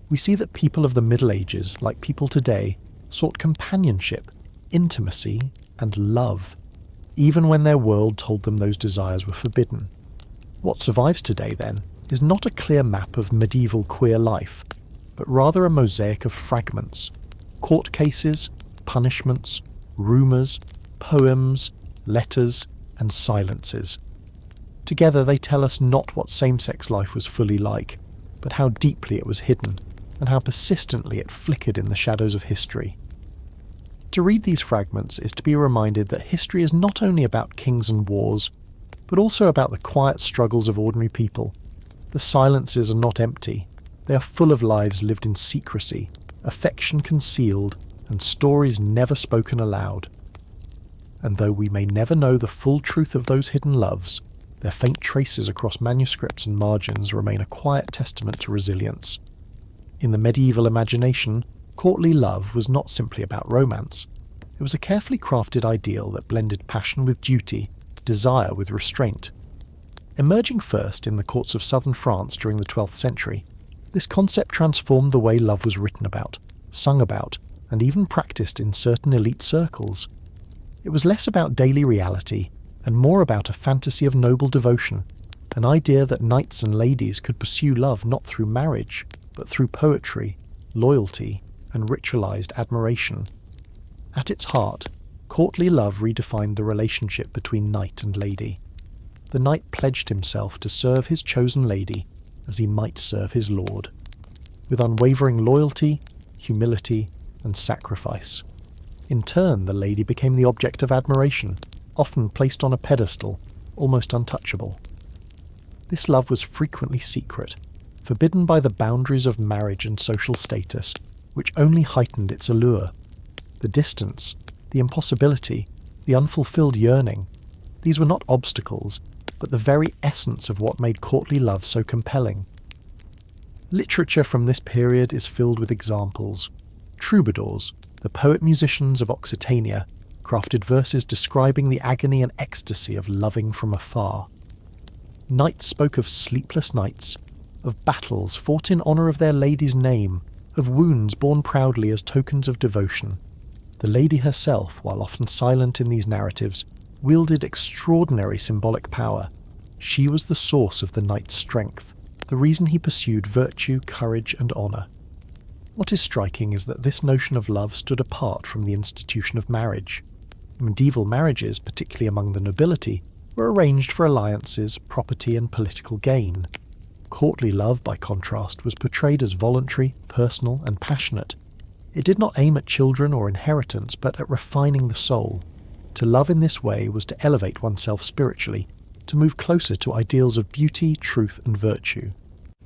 we see that people of the Middle Ages, like people today, sought companionship, intimacy, and love, even when their world told them those desires were forbidden. What survives today, then, is not a clear map of medieval queer life, but rather a mosaic of fragments, court cases, punishments, rumours, poems, letters, and silences. Together they tell us not what same-sex life was fully like, but how deeply it was hidden, and how persistently it flickered in the shadows of history. To read these fragments is to be reminded that history is not only about kings and wars, but also about the quiet struggles of ordinary people. The silences are not empty, they are full of lives lived in secrecy, affection concealed, and stories never spoken aloud. And though we may never know the full truth of those hidden loves, their faint traces across manuscripts and margins remain a quiet testament to resilience. In the medieval imagination, courtly love was not simply about romance. It was a carefully crafted ideal that blended passion with duty, desire with restraint. Emerging first in the courts of southern France during the 12th century, this concept transformed the way love was written about, sung about, and even practiced in certain elite circles. It was less about daily reality and more about a fantasy of noble devotion, an idea that knights and ladies could pursue love not through marriage, but through poetry, loyalty, and ritualized admiration. At its heart, courtly love redefined the relationship between knight and lady. The knight pledged himself to serve his chosen lady as he might serve his lord, with unwavering loyalty, humility, and sacrifice. In turn, the lady became the object of admiration, often placed on a pedestal, almost untouchable. This love was frequently secret, forbidden by the boundaries of marriage and social status, which only heightened its allure. The distance, the impossibility, the unfulfilled yearning, these were not obstacles, but the very essence of what made courtly love so compelling. Literature from this period is filled with examples. Troubadours, the poet-musicians of Occitania, crafted verses describing the agony and ecstasy of loving from afar. Knights spoke of sleepless nights, of battles fought in honour of their lady's name, of wounds borne proudly as tokens of devotion. The lady herself, while often silent in these narratives, wielded extraordinary symbolic power. She was the source of the knight's strength, the reason he pursued virtue, courage, and honour. What is striking is that this notion of love stood apart from the institution of marriage. Medieval marriages, particularly among the nobility, were arranged for alliances, property, and political gain. Courtly love, by contrast, was portrayed as voluntary, personal, and passionate. It did not aim at children or inheritance, but at refining the soul. To love in this way was to elevate oneself spiritually, to move closer to ideals of beauty, truth, and virtue.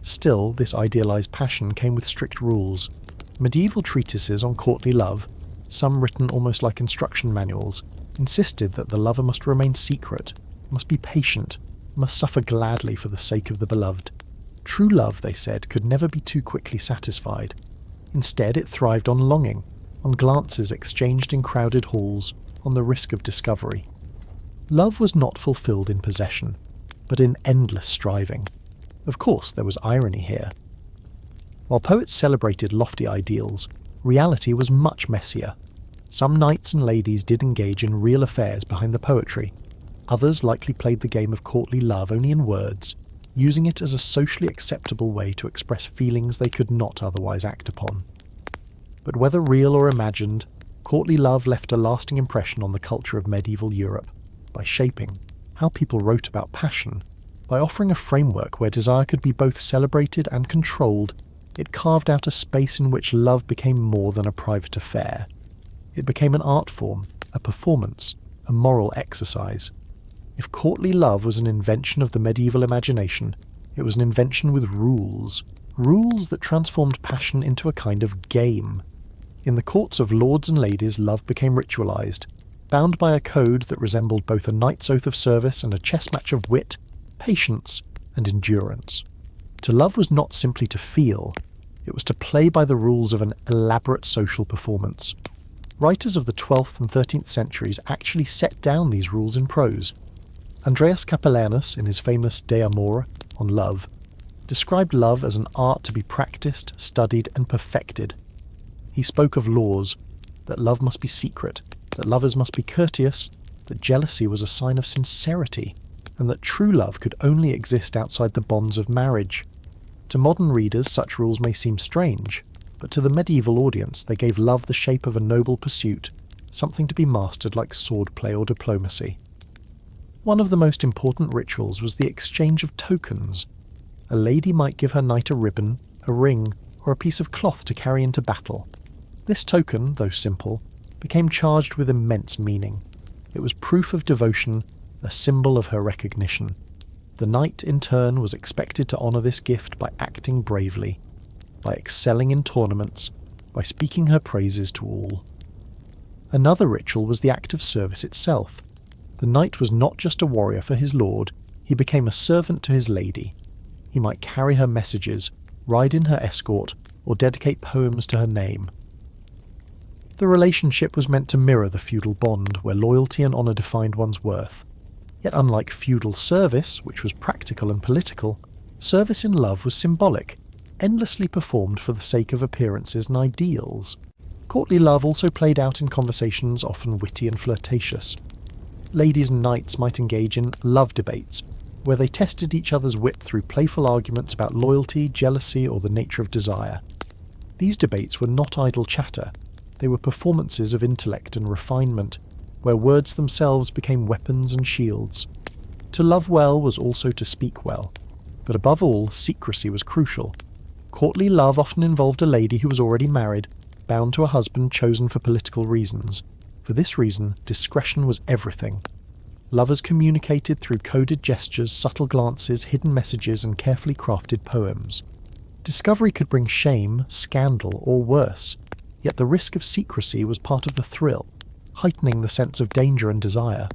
Still, this idealized passion came with strict rules. Medieval treatises on courtly love, some written almost like instruction manuals, insisted that the lover must remain secret, must be patient, must suffer gladly for the sake of the beloved. True love, they said, could never be too quickly satisfied. Instead, it thrived on longing, on glances exchanged in crowded halls, on the risk of discovery. Love was not fulfilled in possession, but in endless striving. Of course, there was irony here. While poets celebrated lofty ideals, reality was much messier. Some knights and ladies did engage in real affairs behind the poetry. Others likely played the game of courtly love only in words, using it as a socially acceptable way to express feelings they could not otherwise act upon. But whether real or imagined, courtly love left a lasting impression on the culture of medieval Europe, by shaping how people wrote about passion. By offering a framework where desire could be both celebrated and controlled, it carved out a space in which love became more than a private affair. It became an art form, a performance, a moral exercise. If courtly love was an invention of the medieval imagination, It was an invention with rules. Rules that transformed passion into a kind of game. In the courts of lords and ladies, love became ritualized, bound by a code that resembled both a knight's oath of service and a chess match of wit, patience, and endurance. To love was not simply to feel, it was to play by the rules of an elaborate social performance. Writers of the 12th and 13th centuries actually set down these rules in prose. Andreas Capellanus, in his famous De Amore, on love, described love as an art to be practiced, studied, and perfected. He spoke of laws, that love must be secret, that lovers must be courteous, that jealousy was a sign of sincerity, and that true love could only exist outside the bonds of marriage. To modern readers, such rules may seem strange, but to the medieval audience they gave love the shape of a noble pursuit, something to be mastered like swordplay or diplomacy. One of the most important rituals was the exchange of tokens. A lady might give her knight a ribbon, a ring, or a piece of cloth to carry into battle. This token, though simple, became charged with immense meaning. It was proof of devotion, a symbol of her recognition. The knight, in turn, was expected to honour this gift by acting bravely, by excelling in tournaments, by speaking her praises to all. Another ritual was the act of service itself. The knight was not just a warrior for his lord, he became a servant to his lady. He might carry her messages, ride in her escort, or dedicate poems to her name. The relationship was meant to mirror the feudal bond, where loyalty and honour defined one's worth. Yet unlike feudal service, which was practical and political, service in love was symbolic, endlessly performed for the sake of appearances and ideals. Courtly love also played out in conversations often witty and flirtatious. Ladies and knights might engage in love debates, where they tested each other's wit through playful arguments about loyalty, jealousy, or the nature of desire. These debates were not idle chatter, they were performances of intellect and refinement, where words themselves became weapons and shields. To love well was also to speak well, but above all, secrecy was crucial. Courtly love often involved a lady who was already married, bound to a husband chosen for political reasons. For this reason, discretion was everything. Lovers communicated through coded gestures, subtle glances, hidden messages, and carefully crafted poems. Discovery could bring shame, scandal, or worse, yet the risk of secrecy was part of the thrill, heightening the sense of danger and desire.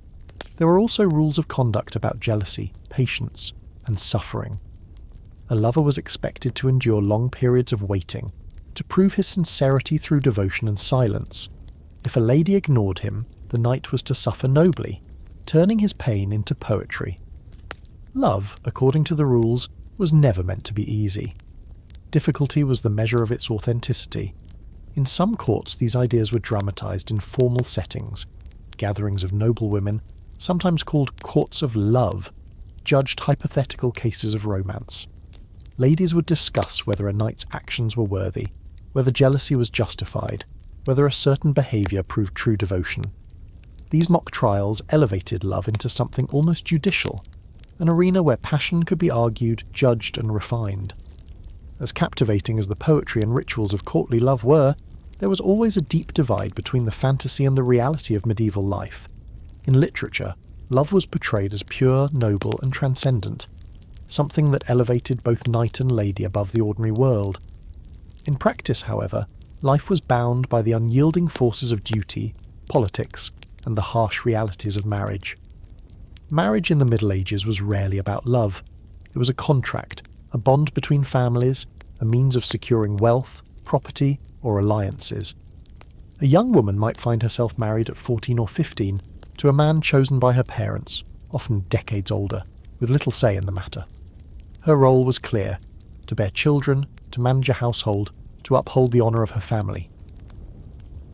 There were also rules of conduct about jealousy, patience, and suffering. A lover was expected to endure long periods of waiting, to prove his sincerity through devotion and silence. If a lady ignored him, the knight was to suffer nobly, turning his pain into poetry. Love, according to the rules, was never meant to be easy. Difficulty was the measure of its authenticity. In some courts, these ideas were dramatized in formal settings. Gatherings of noble women, sometimes called courts of love, judged hypothetical cases of romance. Ladies would discuss whether a knight's actions were worthy, whether jealousy was justified, whether a certain behaviour proved true devotion. These mock trials elevated love into something almost judicial, an arena where passion could be argued, judged, and refined. As captivating as the poetry and rituals of courtly love were, there was always a deep divide between the fantasy and the reality of medieval life. In literature, love was portrayed as pure, noble, and transcendent, something that elevated both knight and lady above the ordinary world. In practice, however, life was bound by the unyielding forces of duty, politics, and the harsh realities of marriage. Marriage in the Middle Ages was rarely about love. It was a contract, a bond between families, a means of securing wealth, property, or alliances. A young woman might find herself married at 14 or 15 to a man chosen by her parents, often decades older, with little say in the matter. Her role was clear: to bear children, to manage a household, to uphold the honour of her family.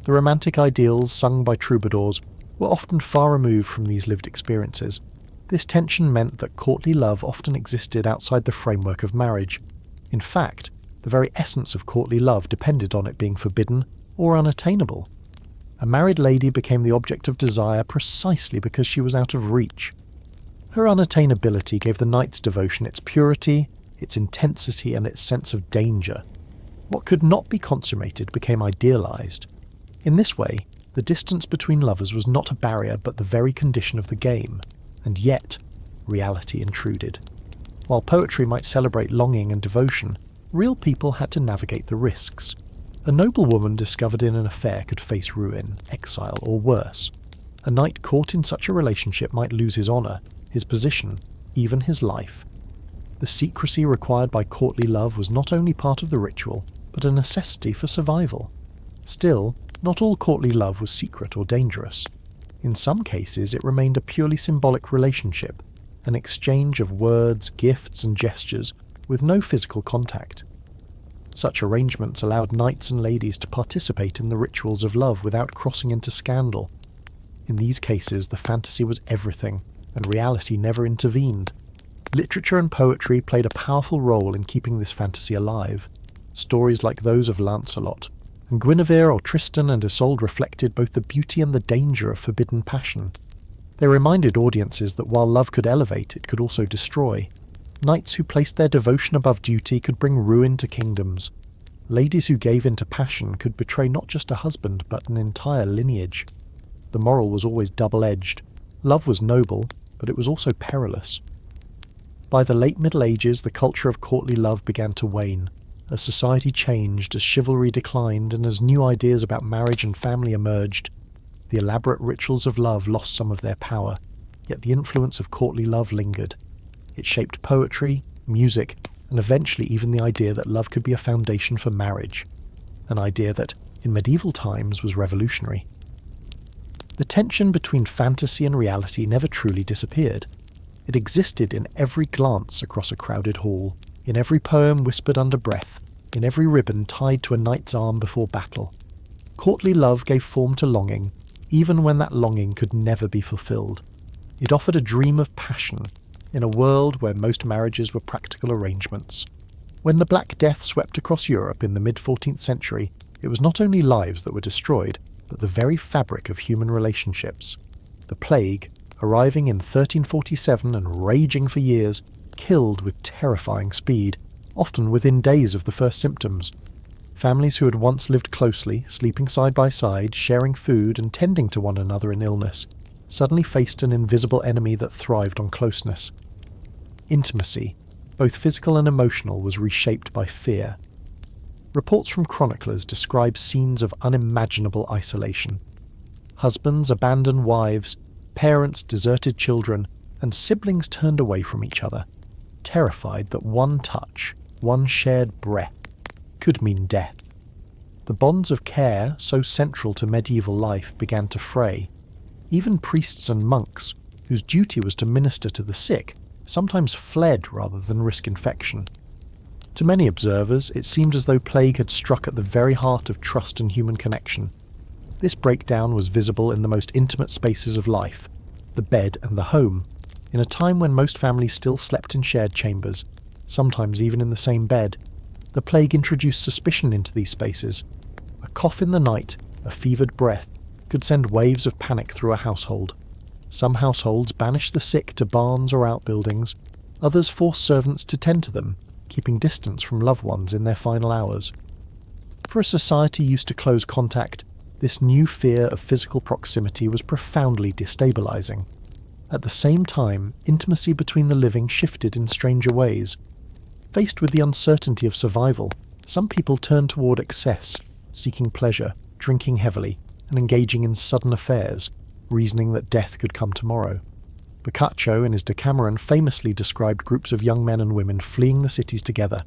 The romantic ideals sung by troubadours were often far removed from these lived experiences. This tension meant that courtly love often existed outside the framework of marriage. In fact, the very essence of courtly love depended on it being forbidden or unattainable. A married lady became the object of desire precisely because she was out of reach. Her unattainability gave the knight's devotion its purity, its intensity, and its sense of danger. What could not be consummated became idealized. In this way, the distance between lovers was not a barrier but the very condition of the game, and yet reality intruded. While poetry might celebrate longing and devotion, real people had to navigate the risks. A noblewoman discovered in an affair could face ruin, exile, or worse. A knight caught in such a relationship might lose his honour, his position, even his life. The secrecy required by courtly love was not only part of the ritual, but a necessity for survival. Still, not all courtly love was secret or dangerous. In some cases, it remained a purely symbolic relationship, an exchange of words, gifts, and gestures, with no physical contact. Such arrangements allowed knights and ladies to participate in the rituals of love without crossing into scandal. In these cases, the fantasy was everything, and reality never intervened. Literature and poetry played a powerful role in keeping this fantasy alive. Stories like those of Lancelot and Guinevere or Tristan and Isolde reflected both the beauty and the danger of forbidden passion. They reminded audiences that while love could elevate, it could also destroy. Knights who placed their devotion above duty could bring ruin to kingdoms. Ladies who gave in to passion could betray not just a husband, but an entire lineage. The moral was always double-edged. Love was noble, but it was also perilous. By the late Middle Ages, the culture of courtly love began to wane. As society changed, as chivalry declined, and as new ideas about marriage and family emerged, the elaborate rituals of love lost some of their power, yet the influence of courtly love lingered. It shaped poetry, music, and eventually even the idea that love could be a foundation for marriage, an idea that, in medieval times, was revolutionary. The tension between fantasy and reality never truly disappeared. It existed in every glance across a crowded hall, in every poem whispered under breath, in every ribbon tied to a knight's arm before battle. Courtly love gave form to longing, even when that longing could never be fulfilled. It offered a dream of passion, in a world where most marriages were practical arrangements. When the Black Death swept across Europe in the mid-14th century, it was not only lives that were destroyed, but the very fabric of human relationships. The plague, arriving in 1347 and raging for years, killed with terrifying speed, often within days of the first symptoms. Families who had once lived closely, sleeping side by side, sharing food and tending to one another in illness, suddenly faced an invisible enemy that thrived on closeness. Intimacy, both physical and emotional, was reshaped by fear. Reports from chroniclers describe scenes of unimaginable isolation. Husbands abandoned wives, parents deserted children, and siblings turned away from each other, terrified that one touch, one shared breath, could mean death. The bonds of care, so central to medieval life, began to fray. Even priests and monks, whose duty was to minister to the sick, sometimes fled rather than risk infection. To many observers, it seemed as though plague had struck at the very heart of trust and human connection. This breakdown was visible in the most intimate spaces of life, the bed and the home, in a time when most families still slept in shared chambers, sometimes even in the same bed. The plague introduced suspicion into these spaces. A cough in the night, a fevered breath, could send waves of panic through a household. Some households banished the sick to barns or outbuildings, others forced servants to tend to them, keeping distance from loved ones in their final hours. For a society used to close contact, this new fear of physical proximity was profoundly destabilizing. At the same time, intimacy between the living shifted in stranger ways. Faced with the uncertainty of survival, some people turned toward excess, seeking pleasure, drinking heavily, and engaging in sudden affairs, reasoning that death could come tomorrow. Boccaccio, in his Decameron, famously described groups of young men and women fleeing the cities together,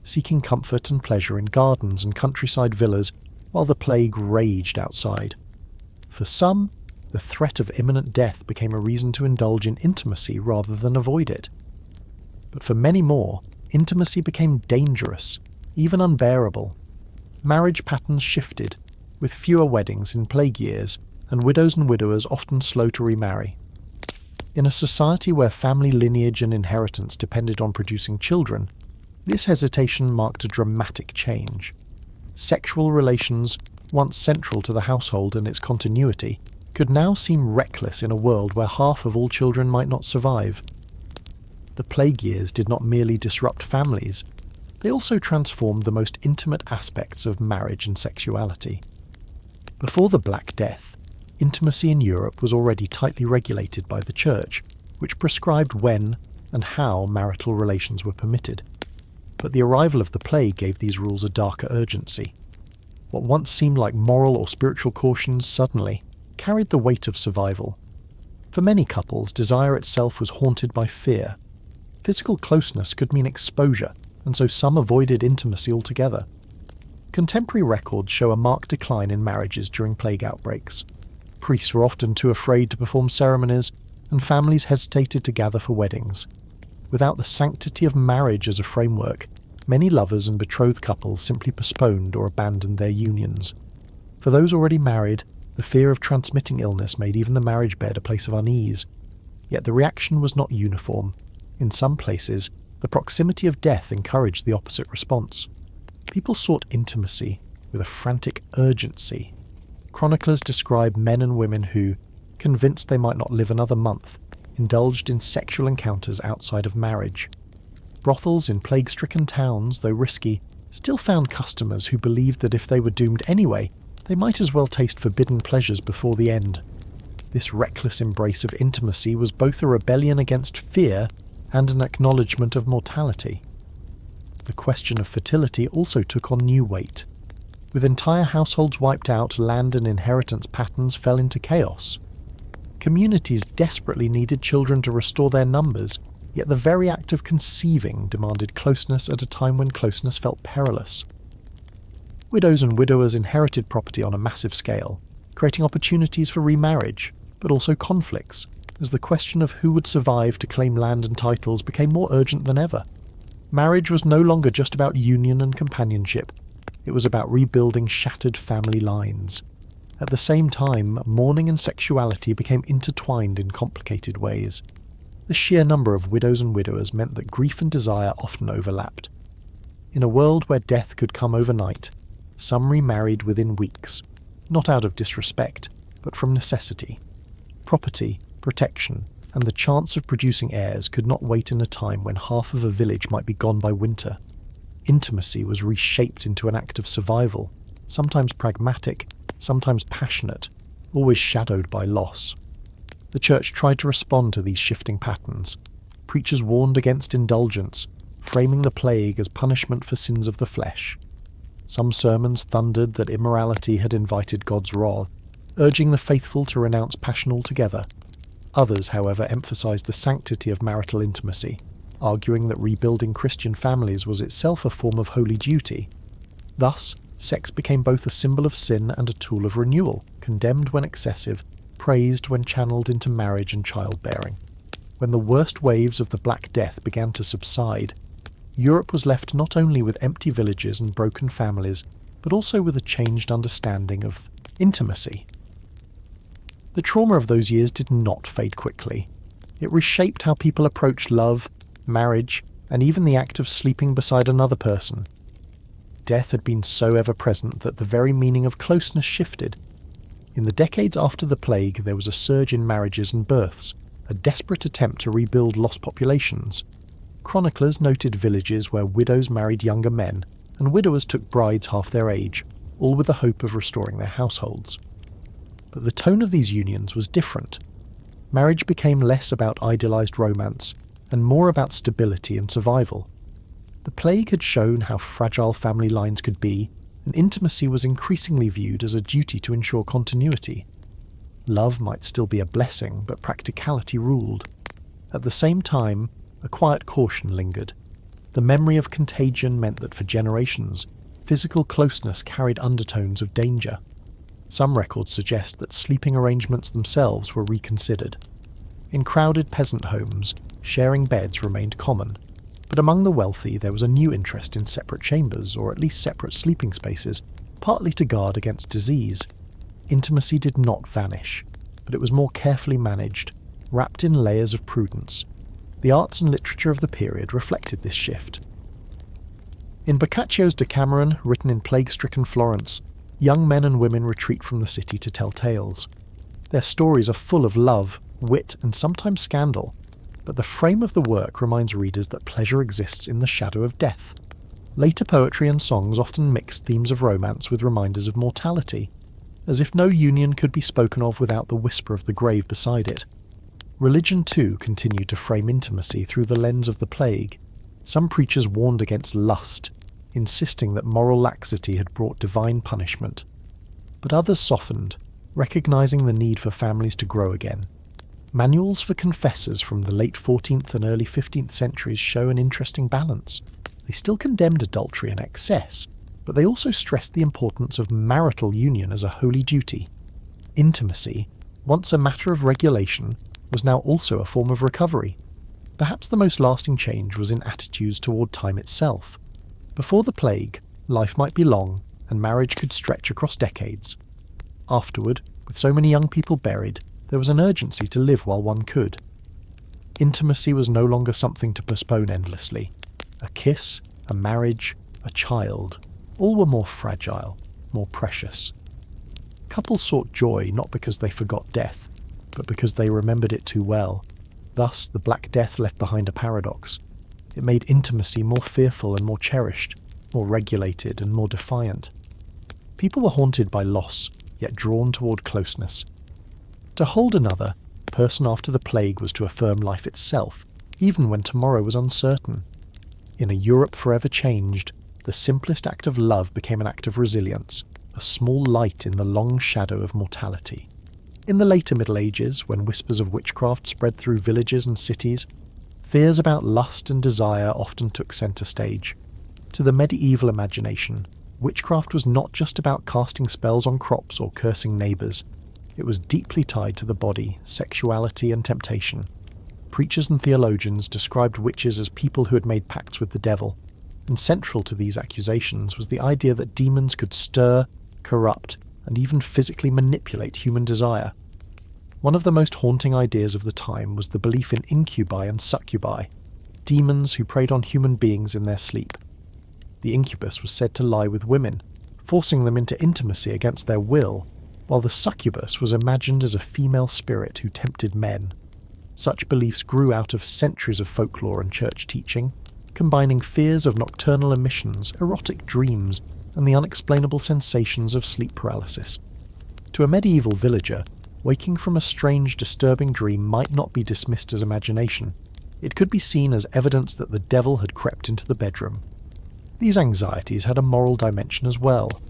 seeking comfort and pleasure in gardens and countryside villas, while the plague raged outside. For some, the threat of imminent death became a reason to indulge in intimacy rather than avoid it. But for many more, intimacy became dangerous, even unbearable. Marriage patterns shifted, with fewer weddings in plague years, and widows and widowers often slow to remarry. In a society where family lineage and inheritance depended on producing children, this hesitation marked a dramatic change. Sexual relations, once central to the household and its continuity, could now seem reckless in a world where half of all children might not survive. The plague years did not merely disrupt families, they also transformed the most intimate aspects of marriage and sexuality. Before the Black Death, intimacy in Europe was already tightly regulated by the Church, which prescribed when, and how marital relations were permitted. But the arrival of the plague gave these rules a darker urgency. What once seemed like moral or spiritual cautions suddenly carried the weight of survival. For many couples, desire itself was haunted by fear. Physical closeness could mean exposure, and so some avoided intimacy altogether. Contemporary records show a marked decline in marriages during plague outbreaks. Priests were often too afraid to perform ceremonies, and families hesitated to gather for weddings. Without the sanctity of marriage as a framework, many lovers and betrothed couples simply postponed or abandoned their unions. For those already married, the fear of transmitting illness made even the marriage bed a place of unease. Yet the reaction was not uniform. In some places, the proximity of death encouraged the opposite response. People sought intimacy with a frantic urgency. Chroniclers describe men and women who, convinced they might not live another month, indulged in sexual encounters outside of marriage. Brothels in plague-stricken towns, though risky, still found customers who believed that if they were doomed anyway, they might as well taste forbidden pleasures before the end. This reckless embrace of intimacy was both a rebellion against fear and an acknowledgement of mortality. The question of fertility also took on new weight. With entire households wiped out, land and inheritance patterns fell into chaos. Communities desperately needed children to restore their numbers, yet the very act of conceiving demanded closeness at a time when closeness felt perilous. Widows and widowers inherited property on a massive scale, creating opportunities for remarriage, but also conflicts, as the question of who would survive to claim land and titles became more urgent than ever. Marriage was no longer just about union and companionship. It was about rebuilding shattered family lines. At the same time, mourning and sexuality became intertwined in complicated ways. The sheer number of widows and widowers meant that grief and desire often overlapped. In a world where death could come overnight, some remarried within weeks, not out of disrespect, but from necessity. Property, protection, and the chance of producing heirs could not wait in a time when half of a village might be gone by winter. Intimacy was reshaped into an act of survival, sometimes pragmatic, sometimes passionate, always shadowed by loss. The church tried to respond to these shifting patterns. Preachers warned against indulgence, framing the plague as punishment for sins of the flesh. Some sermons thundered that immorality had invited God's wrath, urging the faithful to renounce passion altogether. Others, however, emphasized the sanctity of marital intimacy, arguing that rebuilding Christian families was itself a form of holy duty. Thus, sex became both a symbol of sin and a tool of renewal, condemned when excessive, praised when channeled into marriage and childbearing. When the worst waves of the Black Death began to subside, Europe was left not only with empty villages and broken families, but also with a changed understanding of intimacy. The trauma of those years did not fade quickly. It reshaped how people approached love, marriage, and even the act of sleeping beside another person. Death had been so ever-present that the very meaning of closeness shifted. In the decades after the plague, there was a surge in marriages and births, a desperate attempt to rebuild lost populations. Chroniclers noted villages where widows married younger men, and widowers took brides half their age, all with the hope of restoring their households. But the tone of these unions was different. Marriage became less about idealized romance, and more about stability and survival. The plague had shown how fragile family lines could be, and intimacy was increasingly viewed as a duty to ensure continuity. Love might still be a blessing, but practicality ruled. At the same time, a quiet caution lingered. The memory of contagion meant that for generations, physical closeness carried undertones of danger. Some records suggest that sleeping arrangements themselves were reconsidered. In crowded peasant homes, sharing beds remained common, but among the wealthy there was a new interest in separate chambers, or at least separate sleeping spaces, partly to guard against disease. Intimacy did not vanish, but it was more carefully managed, wrapped in layers of prudence. The arts and literature of the period reflected this shift. In Boccaccio's Decameron, written in plague-stricken Florence, young men and women retreat from the city to tell tales. Their stories are full of love, wit, and sometimes scandal, but the frame of the work reminds readers that pleasure exists in the shadow of death. Later poetry and songs often mix themes of romance with reminders of mortality, as if no union could be spoken of without the whisper of the grave beside it. Religion too continued to frame intimacy through the lens of the plague. Some preachers warned against lust, insisting that moral laxity had brought divine punishment. But others softened, recognizing the need for families to grow again. Manuals for confessors from the late 14th and early 15th centuries show an interesting balance. They still condemned adultery and excess, but they also stressed the importance of marital union as a holy duty. Intimacy, once a matter of regulation, was now also a form of recovery. Perhaps the most lasting change was in attitudes toward time itself. Before the plague, life might be long, and marriage could stretch across decades. Afterward, with so many young people buried, there was an urgency to live while one could. Intimacy was no longer something to postpone endlessly. A kiss, a marriage, a child, all were more fragile, more precious. Couples sought joy not because they forgot death, but because they remembered it too well. Thus, the Black Death left behind a paradox. It made intimacy more fearful and more cherished, more regulated and more defiant. People were haunted by loss, yet drawn toward closeness. To hold another, person after the plague was to affirm life itself, even when tomorrow was uncertain. In a Europe forever changed, the simplest act of love became an act of resilience, a small light in the long shadow of mortality. In the later Middle Ages, when whispers of witchcraft spread through villages and cities, fears about lust and desire often took centre stage. To the medieval imagination, witchcraft was not just about casting spells on crops or cursing neighbours. It was deeply tied to the body, sexuality and temptation. Preachers and theologians described witches as people who had made pacts with the devil, and central to these accusations was the idea that demons could stir, corrupt, and even physically manipulate human desire. One of the most haunting ideas of the time was the belief in incubi and succubi, demons who preyed on human beings in their sleep. The incubus was said to lie with women, forcing them into intimacy against their will, while the succubus was imagined as a female spirit who tempted men. Such beliefs grew out of centuries of folklore and church teaching, combining fears of nocturnal emissions, erotic dreams, and the unexplainable sensations of sleep paralysis. To a medieval villager, waking from a strange, disturbing dream might not be dismissed as imagination. It could be seen as evidence that the devil had crept into the bedroom. These anxieties had a moral dimension as well.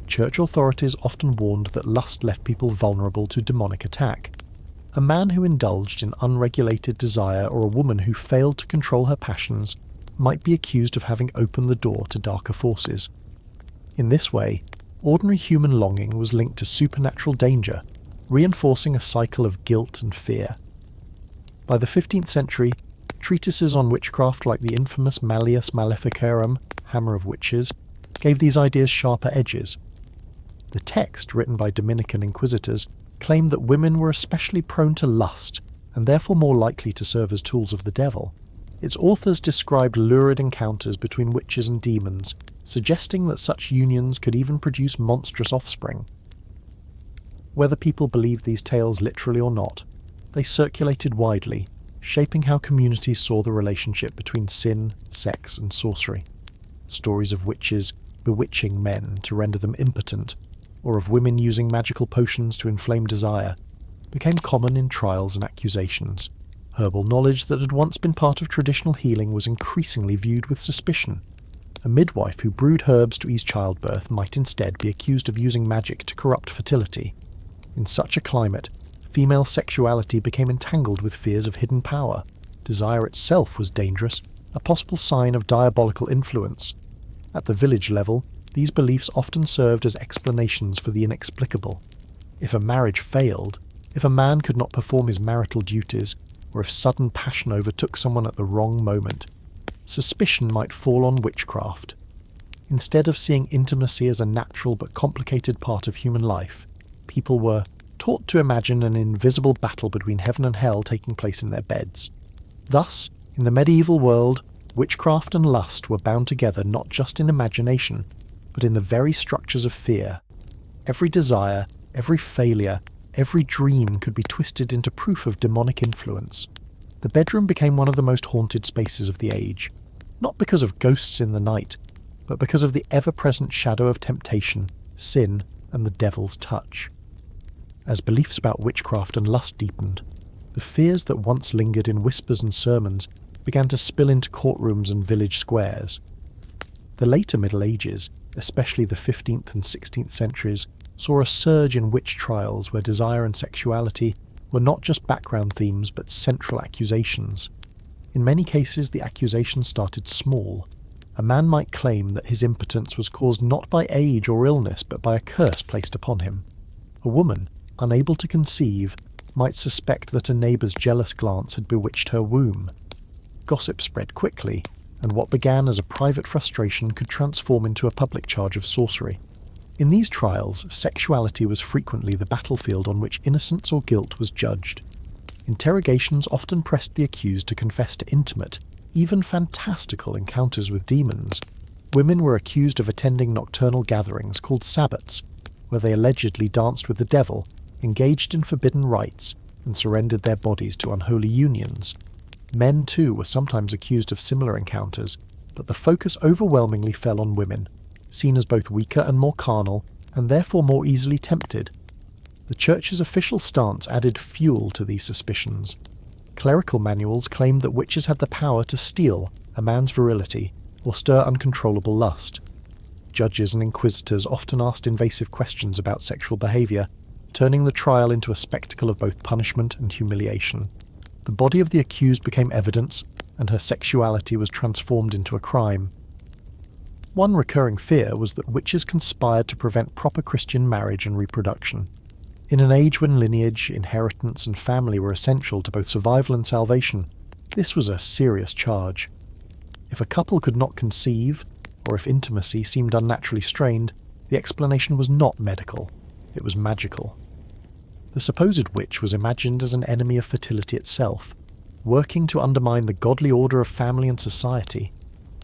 Church authorities often warned that lust left people vulnerable to demonic attack. A man who indulged in unregulated desire or a woman who failed to control her passions might be accused of having opened the door to darker forces. In this way, ordinary human longing was linked to supernatural danger, reinforcing a cycle of guilt and fear. By the 15th century, treatises on witchcraft like the infamous Malleus Maleficarum, Hammer of Witches, gave these ideas sharper edges. The text, written by Dominican inquisitors, claimed that women were especially prone to lust, and therefore more likely to serve as tools of the devil. Its authors described lurid encounters between witches and demons, suggesting that such unions could even produce monstrous offspring. Whether people believed these tales literally or not, they circulated widely, shaping how communities saw the relationship between sin, sex, and sorcery. Stories of witches bewitching men to render them impotent, or of women using magical potions to inflame desire, became common in trials and accusations. Herbal knowledge that had once been part of traditional healing was increasingly viewed with suspicion. A midwife who brewed herbs to ease childbirth might instead be accused of using magic to corrupt fertility. In such a climate, female sexuality became entangled with fears of hidden power. Desire itself was dangerous, a possible sign of diabolical influence. At the village level, these beliefs often served as explanations for the inexplicable. If a marriage failed, if a man could not perform his marital duties, or if sudden passion overtook someone at the wrong moment, suspicion might fall on witchcraft. Instead of seeing intimacy as a natural but complicated part of human life, people were taught to imagine an invisible battle between heaven and hell taking place in their beds. Thus, in the medieval world, witchcraft and lust were bound together not just in imagination, but in the very structures of fear. Every desire, every failure, every dream could be twisted into proof of demonic influence. The bedroom became one of the most haunted spaces of the age, not because of ghosts in the night, but because of the ever-present shadow of temptation, sin, and the devil's touch. As beliefs about witchcraft and lust deepened, the the fears that once lingered in whispers and sermons began to spill into courtrooms and village squares. The later Middle Ages, especially the 15th and 16th centuries, saw a surge in witch trials where desire and sexuality were not just background themes but central accusations. In many cases, the accusations started small. A man might claim that his impotence was caused not by age or illness but by a curse placed upon him. A woman, unable to conceive, might suspect that a neighbour's jealous glance had bewitched her womb. Gossip spread quickly, and what began as a private frustration could transform into a public charge of sorcery. In these trials, sexuality was frequently the battlefield on which innocence or guilt was judged. Interrogations often pressed the accused to confess to intimate, even fantastical encounters with demons. Women were accused of attending nocturnal gatherings called sabbats, where they allegedly danced with the devil, engaged in forbidden rites, and surrendered their bodies to unholy unions. Men, too, were sometimes accused of similar encounters, but the focus overwhelmingly fell on women, seen as both weaker and more carnal, and therefore more easily tempted. The Church's official stance added fuel to these suspicions. Clerical manuals claimed that witches had the power to steal a man's virility or stir uncontrollable lust. Judges and inquisitors often asked invasive questions about sexual behaviour, turning the trial into a spectacle of both punishment and humiliation. The body of the accused became evidence, and her sexuality was transformed into a crime. One recurring fear was that witches conspired to prevent proper Christian marriage and reproduction. In an age when lineage, inheritance, and family were essential to both survival and salvation, this was a serious charge. If a couple could not conceive, or if intimacy seemed unnaturally strained, the explanation was not medical, it was magical. The supposed witch was imagined as an enemy of fertility itself, working to undermine the godly order of family and society.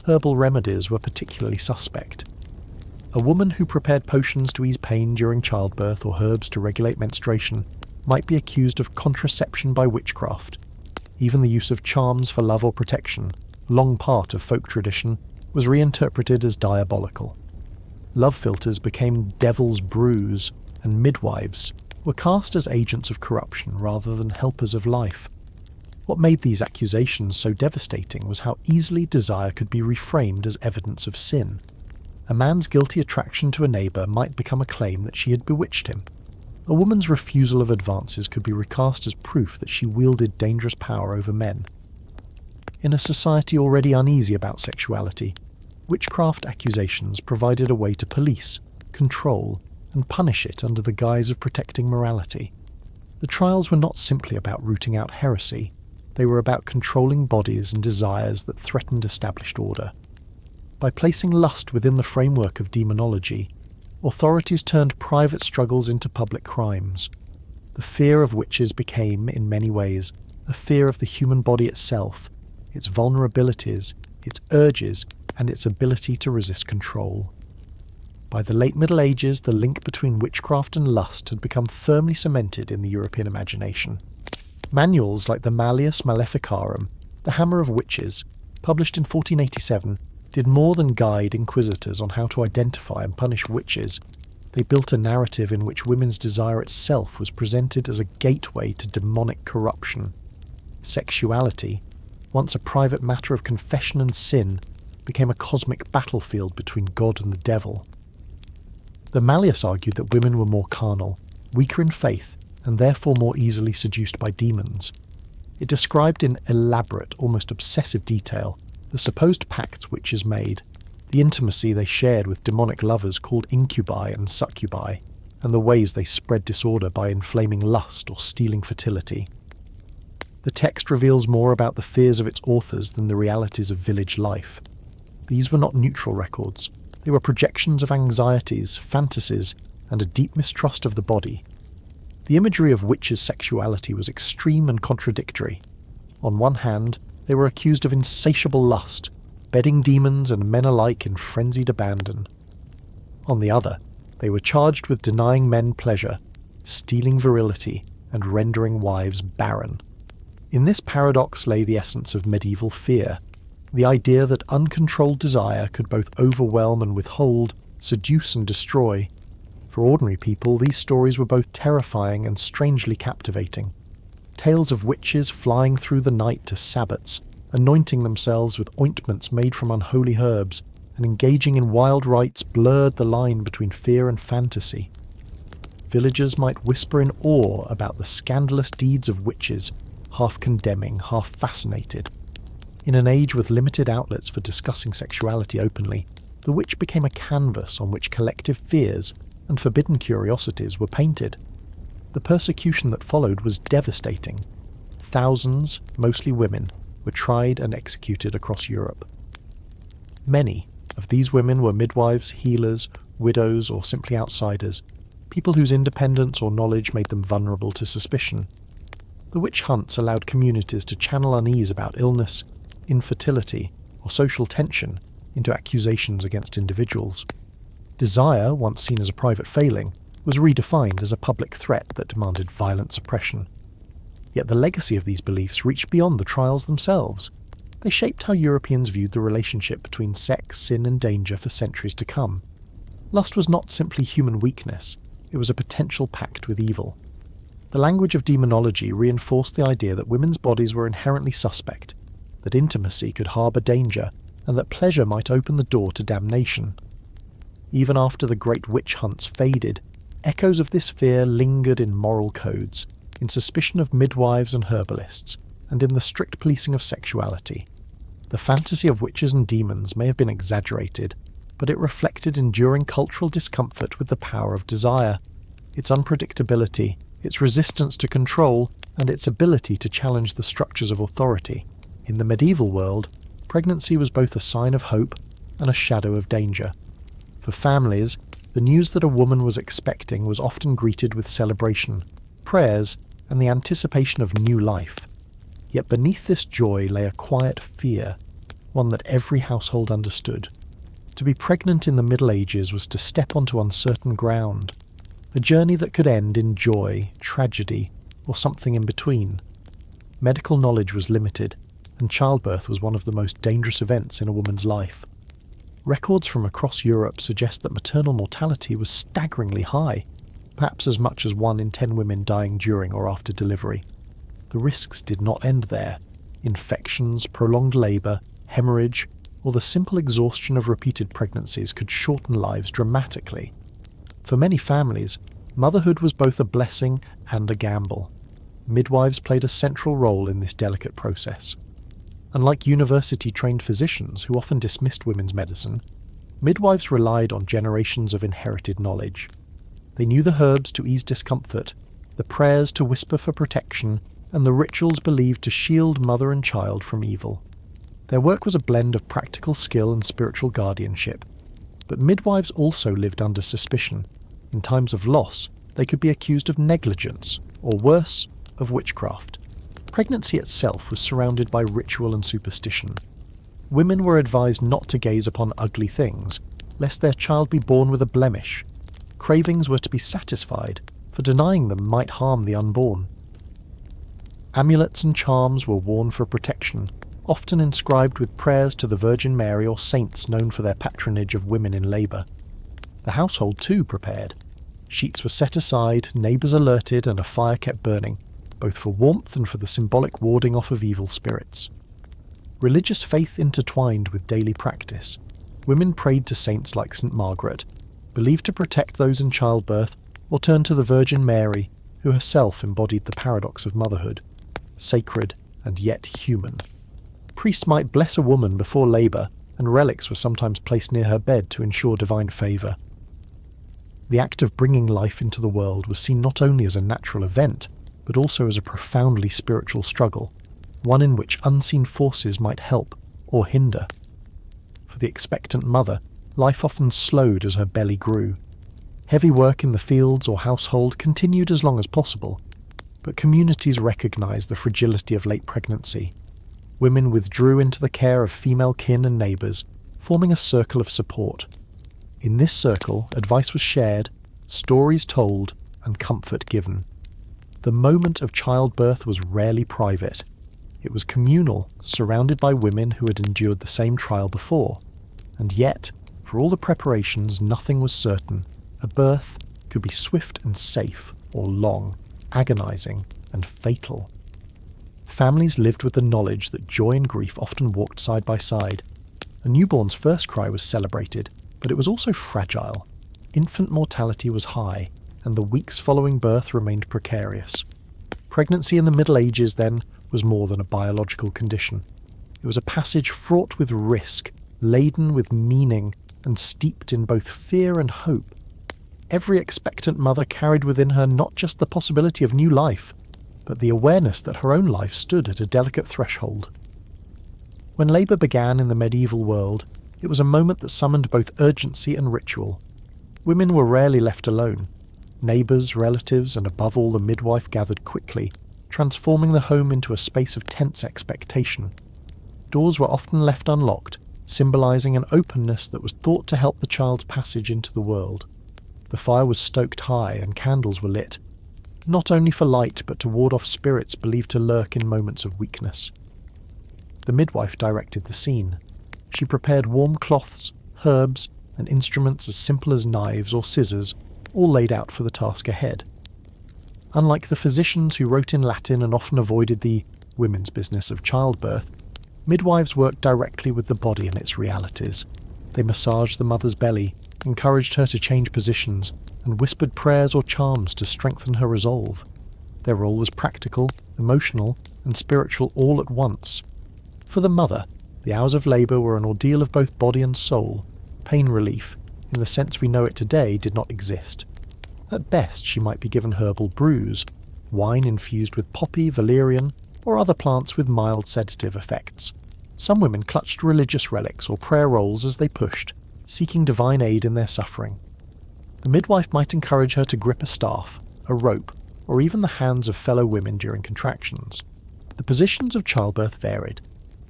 Herbal remedies were particularly suspect. A woman who prepared potions to ease pain during childbirth or herbs to regulate menstruation might be accused of contraception by witchcraft. Even the use of charms for love or protection, long part of folk tradition, was reinterpreted as diabolical. Love philters became devil's brews, and midwives were cast as agents of corruption rather than helpers of life. What made these accusations so devastating was how easily desire could be reframed as evidence of sin. A man's guilty attraction to a neighbour might become a claim that she had bewitched him. A woman's refusal of advances could be recast as proof that she wielded dangerous power over men. In a society already uneasy about sexuality, witchcraft accusations provided a way to police, control, and punish it under the guise of protecting morality. The trials were not simply about rooting out heresy, they were about controlling bodies and desires that threatened established order. By placing lust within the framework of demonology, authorities turned private struggles into public crimes. The fear of witches became, in many ways, a fear of the human body itself, its vulnerabilities, its urges, and its ability to resist control. By the late Middle Ages, the link between witchcraft and lust had become firmly cemented in the European imagination. Manuals like the Malleus Maleficarum, the Hammer of Witches, published in 1487, did more than guide inquisitors on how to identify and punish witches. They built a narrative in which women's desire itself was presented as a gateway to demonic corruption. Sexuality, once a private matter of confession and sin, became a cosmic battlefield between God and the devil. The Malleus argued that women were more carnal, weaker in faith, and therefore more easily seduced by demons. It described in elaborate, almost obsessive detail, the supposed pacts witches made, the intimacy they shared with demonic lovers called incubi and succubi, and the ways they spread disorder by inflaming lust or stealing fertility. The text reveals more about the fears of its authors than the realities of village life. These were not neutral records. They were projections of anxieties, fantasies, and a deep mistrust of the body. The imagery of witches' sexuality was extreme and contradictory. On one hand, they were accused of insatiable lust, bedding demons and men alike in frenzied abandon. On the other, they were charged with denying men pleasure, stealing virility, and rendering wives barren. In this paradox lay the essence of medieval fear, the idea that uncontrolled desire could both overwhelm and withhold, seduce and destroy. For ordinary people, these stories were both terrifying and strangely captivating. tales of witches flying through the night to sabbats, anointing themselves with ointments made from unholy herbs, and engaging in wild rites blurred the line between fear and fantasy. Villagers might whisper in awe about the scandalous deeds of witches, half condemning, half fascinated. In an age with limited outlets for discussing sexuality openly, the witch became a canvas on which collective fears and forbidden curiosities were painted. The persecution that followed was devastating. Thousands, mostly women, were tried and executed across Europe. Many of these women were midwives, healers, widows, or simply outsiders, people whose independence or knowledge made them vulnerable to suspicion. The witch hunts allowed communities to channel unease about illness, infertility, or social tension into accusations against individuals. Desire, once seen as a private failing, was redefined as a public threat that demanded violent suppression. Yet the legacy of these beliefs reached beyond the trials themselves. They shaped how Europeans viewed the relationship between sex, sin, and danger for centuries to come. Lust was not simply human weakness, it was a potential pact with evil. The language of demonology reinforced the idea that women's bodies were inherently suspect, that intimacy could harbour danger, and that pleasure might open the door to damnation. Even after the great witch hunts faded, echoes of this fear lingered in moral codes, in suspicion of midwives and herbalists, and in the strict policing of sexuality. The fantasy of witches and demons may have been exaggerated, but it reflected enduring cultural discomfort with the power of desire, its unpredictability, its resistance to control, and its ability to challenge the structures of authority. In the medieval world, pregnancy was both a sign of hope and a shadow of danger. For families, the news that a woman was expecting was often greeted with celebration, prayers, and the anticipation of new life. Yet beneath this joy lay a quiet fear, one that every household understood. To be pregnant in the Middle Ages was to step onto uncertain ground, a journey that could end in joy, tragedy, or something in between. Medical knowledge was limited, and childbirth was one of the most dangerous events in a woman's life. Records from across Europe suggest that maternal mortality was staggeringly high, perhaps as much as 1 in 10 women dying during or after delivery. The risks did not end there. Infections, prolonged labour, hemorrhage, or the simple exhaustion of repeated pregnancies could shorten lives dramatically. For many families, motherhood was both a blessing and a gamble. Midwives played a central role in this delicate process. Unlike university-trained physicians who often dismissed women's medicine, midwives relied on generations of inherited knowledge. They knew the herbs to ease discomfort, the prayers to whisper for protection, and the rituals believed to shield mother and child from evil. Their work was a blend of practical skill and spiritual guardianship. But midwives also lived under suspicion. In times of loss, they could be accused of negligence, or worse, of witchcraft. Pregnancy itself was surrounded by ritual and superstition. Women were advised not to gaze upon ugly things, lest their child be born with a blemish. Cravings were to be satisfied, for denying them might harm the unborn. Amulets and charms were worn for protection, often inscribed with prayers to the Virgin Mary or saints known for their patronage of women in labour. The household too prepared. Sheets were set aside, neighbours alerted, and a fire kept burning, both for warmth and for the symbolic warding off of evil spirits. Religious faith intertwined with daily practice. Women prayed to saints like St. Margaret, believed to protect those in childbirth, or turned to the Virgin Mary, who herself embodied the paradox of motherhood, sacred and yet human. Priests might bless a woman before labour, and relics were sometimes placed near her bed to ensure divine favour. The act of bringing life into the world was seen not only as a natural event, but also as a profoundly spiritual struggle, one in which unseen forces might help or hinder. For the expectant mother, life often slowed as her belly grew. Heavy work in the fields or household continued as long as possible, but communities recognised the fragility of late pregnancy. Women withdrew into the care of female kin and neighbours, forming a circle of support. In this circle, advice was shared, stories told, and comfort given. The moment of childbirth was rarely private. It was communal, surrounded by women who had endured the same trial before. And yet, for all the preparations, nothing was certain. A birth could be swift and safe, or long, agonising and fatal. Families lived with the knowledge that joy and grief often walked side by side. A newborn's first cry was celebrated, but it was also fragile. Infant mortality was high, and the weeks following birth remained precarious. Pregnancy in the Middle Ages, then, was more than a biological condition. It was a passage fraught with risk, laden with meaning, and steeped in both fear and hope. Every expectant mother carried within her not just the possibility of new life, but the awareness that her own life stood at a delicate threshold. When labour began in the medieval world, it was a moment that summoned both urgency and ritual. Women were rarely left alone. Neighbours, relatives, and above all the midwife gathered quickly, transforming the home into a space of tense expectation. Doors were often left unlocked, symbolising an openness that was thought to help the child's passage into the world. The fire was stoked high and candles were lit, not only for light but to ward off spirits believed to lurk in moments of weakness. The midwife directed the scene. She prepared warm cloths, herbs, and instruments as simple as knives or scissors, all laid out for the task ahead. Unlike the physicians who wrote in Latin and often avoided the women's business of childbirth, midwives worked directly with the body and its realities. They massaged the mother's belly, encouraged her to change positions, and whispered prayers or charms to strengthen her resolve. Their role was practical, emotional, and spiritual all at once. For the mother, the hours of labour were an ordeal of both body and soul. Pain relief, in the sense we know it today, did not exist. At best, she might be given herbal brews, wine infused with poppy, valerian, or other plants with mild sedative effects. Some women clutched religious relics or prayer rolls as they pushed, seeking divine aid in their suffering. The midwife might encourage her to grip a staff, a rope, or even the hands of fellow women during contractions. The positions of childbirth varied.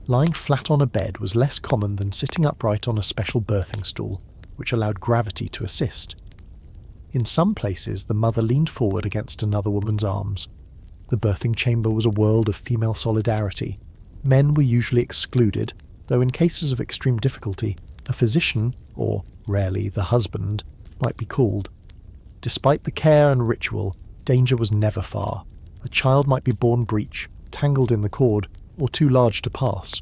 Lying flat on a bed was less common than sitting upright on a special birthing stool, which allowed gravity to assist. In some places, the mother leaned forward against another woman's arms. The birthing chamber was a world of female solidarity. Men were usually excluded, though in cases of extreme difficulty, a physician, or rarely the husband, might be called. Despite the care and ritual, danger was never far. A child might be born breech, tangled in the cord, or too large to pass.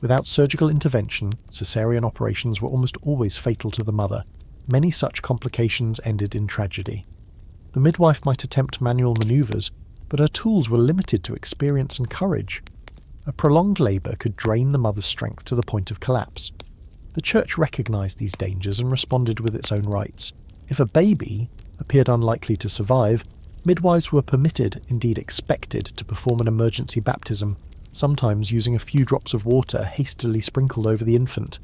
Without surgical intervention, caesarean operations were almost always fatal to the mother. Many such complications ended in tragedy. The midwife might attempt manual manoeuvres, but her tools were limited to experience and courage. A prolonged labour could drain the mother's strength to the point of collapse. The church recognised these dangers and responded with its own rites. If a baby appeared unlikely to survive, midwives were permitted, indeed expected, to perform an emergency baptism, sometimes using a few drops of water hastily sprinkled over the infant.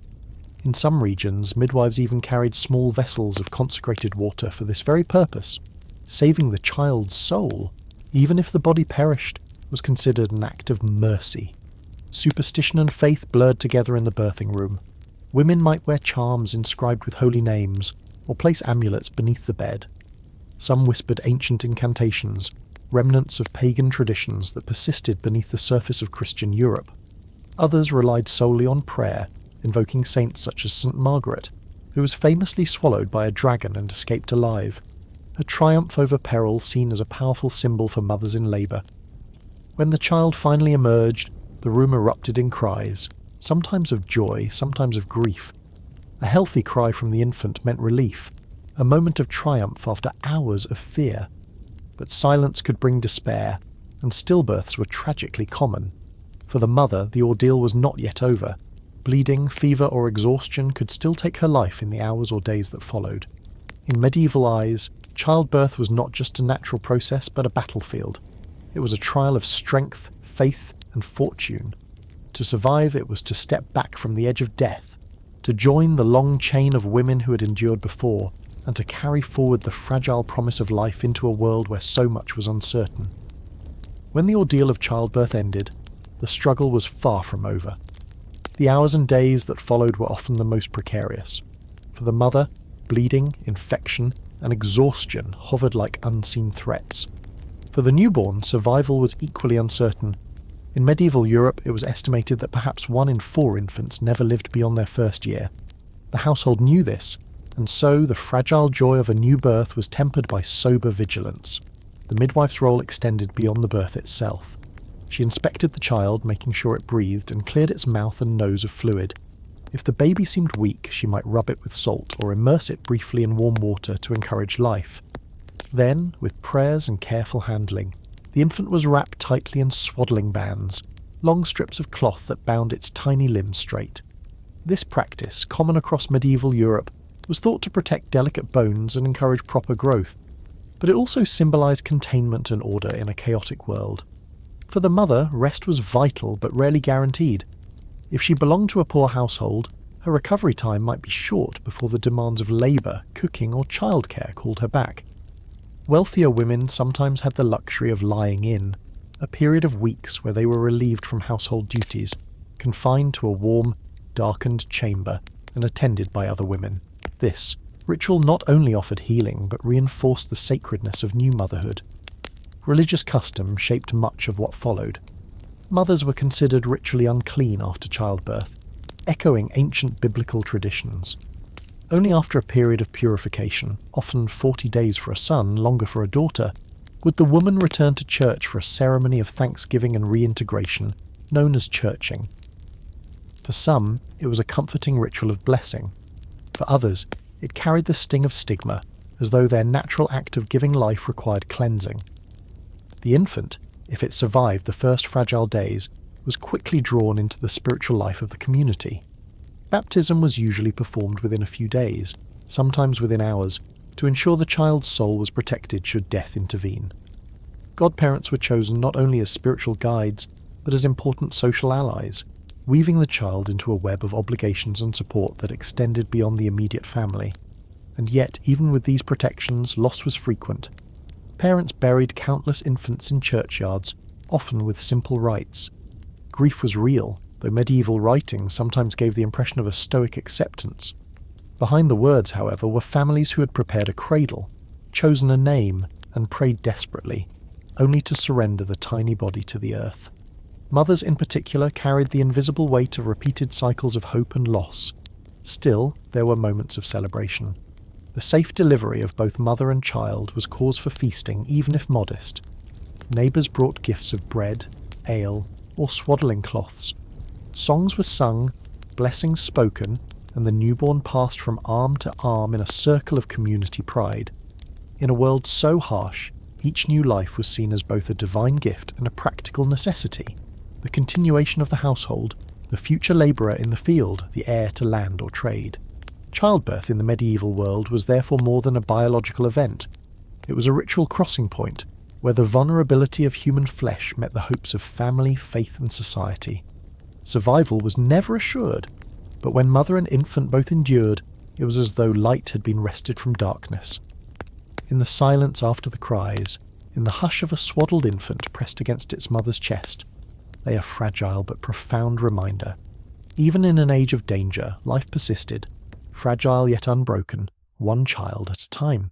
In some regions, midwives even carried small vessels of consecrated water for this very purpose. Saving the child's soul, even if the body perished, was considered an act of mercy. Superstition and faith blurred together in the birthing room. Women might wear charms inscribed with holy names, or place amulets beneath the bed. Some whispered ancient incantations, remnants of pagan traditions that persisted beneath the surface of Christian Europe. Others relied solely on prayer, invoking saints such as St. Margaret, who was famously swallowed by a dragon and escaped alive, a triumph over peril seen as a powerful symbol for mothers in labour. When the child finally emerged, the room erupted in cries, sometimes of joy, sometimes of grief. A healthy cry from the infant meant relief, a moment of triumph after hours of fear. But silence could bring despair, and stillbirths were tragically common. For the mother, the ordeal was not yet over. Bleeding, fever, or exhaustion could still take her life in the hours or days that followed. In medieval eyes, childbirth was not just a natural process but a battlefield. It was a trial of strength, faith, and fortune. To survive, it was to step back from the edge of death, to join the long chain of women who had endured before, and to carry forward the fragile promise of life into a world where so much was uncertain. When the ordeal of childbirth ended, the struggle was far from over. The hours and days that followed were often the most precarious. For the mother, bleeding, infection, and exhaustion hovered like unseen threats. For the newborn, survival was equally uncertain. In medieval Europe, it was estimated that perhaps 1 in 4 infants never lived beyond their first year. The household knew this, and so the fragile joy of a new birth was tempered by sober vigilance. The midwife's role extended beyond the birth itself. She inspected the child, making sure it breathed, and cleared its mouth and nose of fluid. If the baby seemed weak, she might rub it with salt or immerse it briefly in warm water to encourage life. Then, with prayers and careful handling, the infant was wrapped tightly in swaddling bands, long strips of cloth that bound its tiny limbs straight. This practice, common across medieval Europe, was thought to protect delicate bones and encourage proper growth, but it also symbolised containment and order in a chaotic world. For the mother, rest was vital but rarely guaranteed. If she belonged to a poor household, her recovery time might be short before the demands of labour, cooking or childcare called her back. Wealthier women sometimes had the luxury of lying in, a period of weeks where they were relieved from household duties, confined to a warm, darkened chamber and attended by other women. This ritual not only offered healing but reinforced the sacredness of new motherhood. Religious custom shaped much of what followed. Mothers were considered ritually unclean after childbirth, echoing ancient biblical traditions. Only after a period of purification, often 40 days for a son, longer for a daughter, would the woman return to church for a ceremony of thanksgiving and reintegration, known as churching. For some, it was a comforting ritual of blessing. For others, it carried the sting of stigma, as though their natural act of giving life required cleansing. The infant, if it survived the first fragile days, was quickly drawn into the spiritual life of the community. Baptism was usually performed within a few days, sometimes within hours, to ensure the child's soul was protected should death intervene. Godparents were chosen not only as spiritual guides, but as important social allies, weaving the child into a web of obligations and support that extended beyond the immediate family. And yet, even with these protections, loss was frequent. Parents buried countless infants in churchyards, often with simple rites. Grief was real, though medieval writings sometimes gave the impression of a stoic acceptance. Behind the words, however, were families who had prepared a cradle, chosen a name, and prayed desperately, only to surrender the tiny body to the earth. Mothers in particular carried the invisible weight of repeated cycles of hope and loss. Still, there were moments of celebration. The safe delivery of both mother and child was cause for feasting, even if modest. Neighbours brought gifts of bread, ale, or swaddling cloths. Songs were sung, blessings spoken, and the newborn passed from arm to arm in a circle of community pride. In a world so harsh, each new life was seen as both a divine gift and a practical necessity. The continuation of the household, the future labourer in the field, the heir to land or trade. Childbirth in the medieval world was therefore more than a biological event. It was a ritual crossing point, where the vulnerability of human flesh met the hopes of family, faith and society. Survival was never assured, but when mother and infant both endured, it was as though light had been wrested from darkness. In the silence after the cries, in the hush of a swaddled infant pressed against its mother's chest, lay a fragile but profound reminder. Even in an age of danger, life persisted, fragile yet unbroken, one child at a time.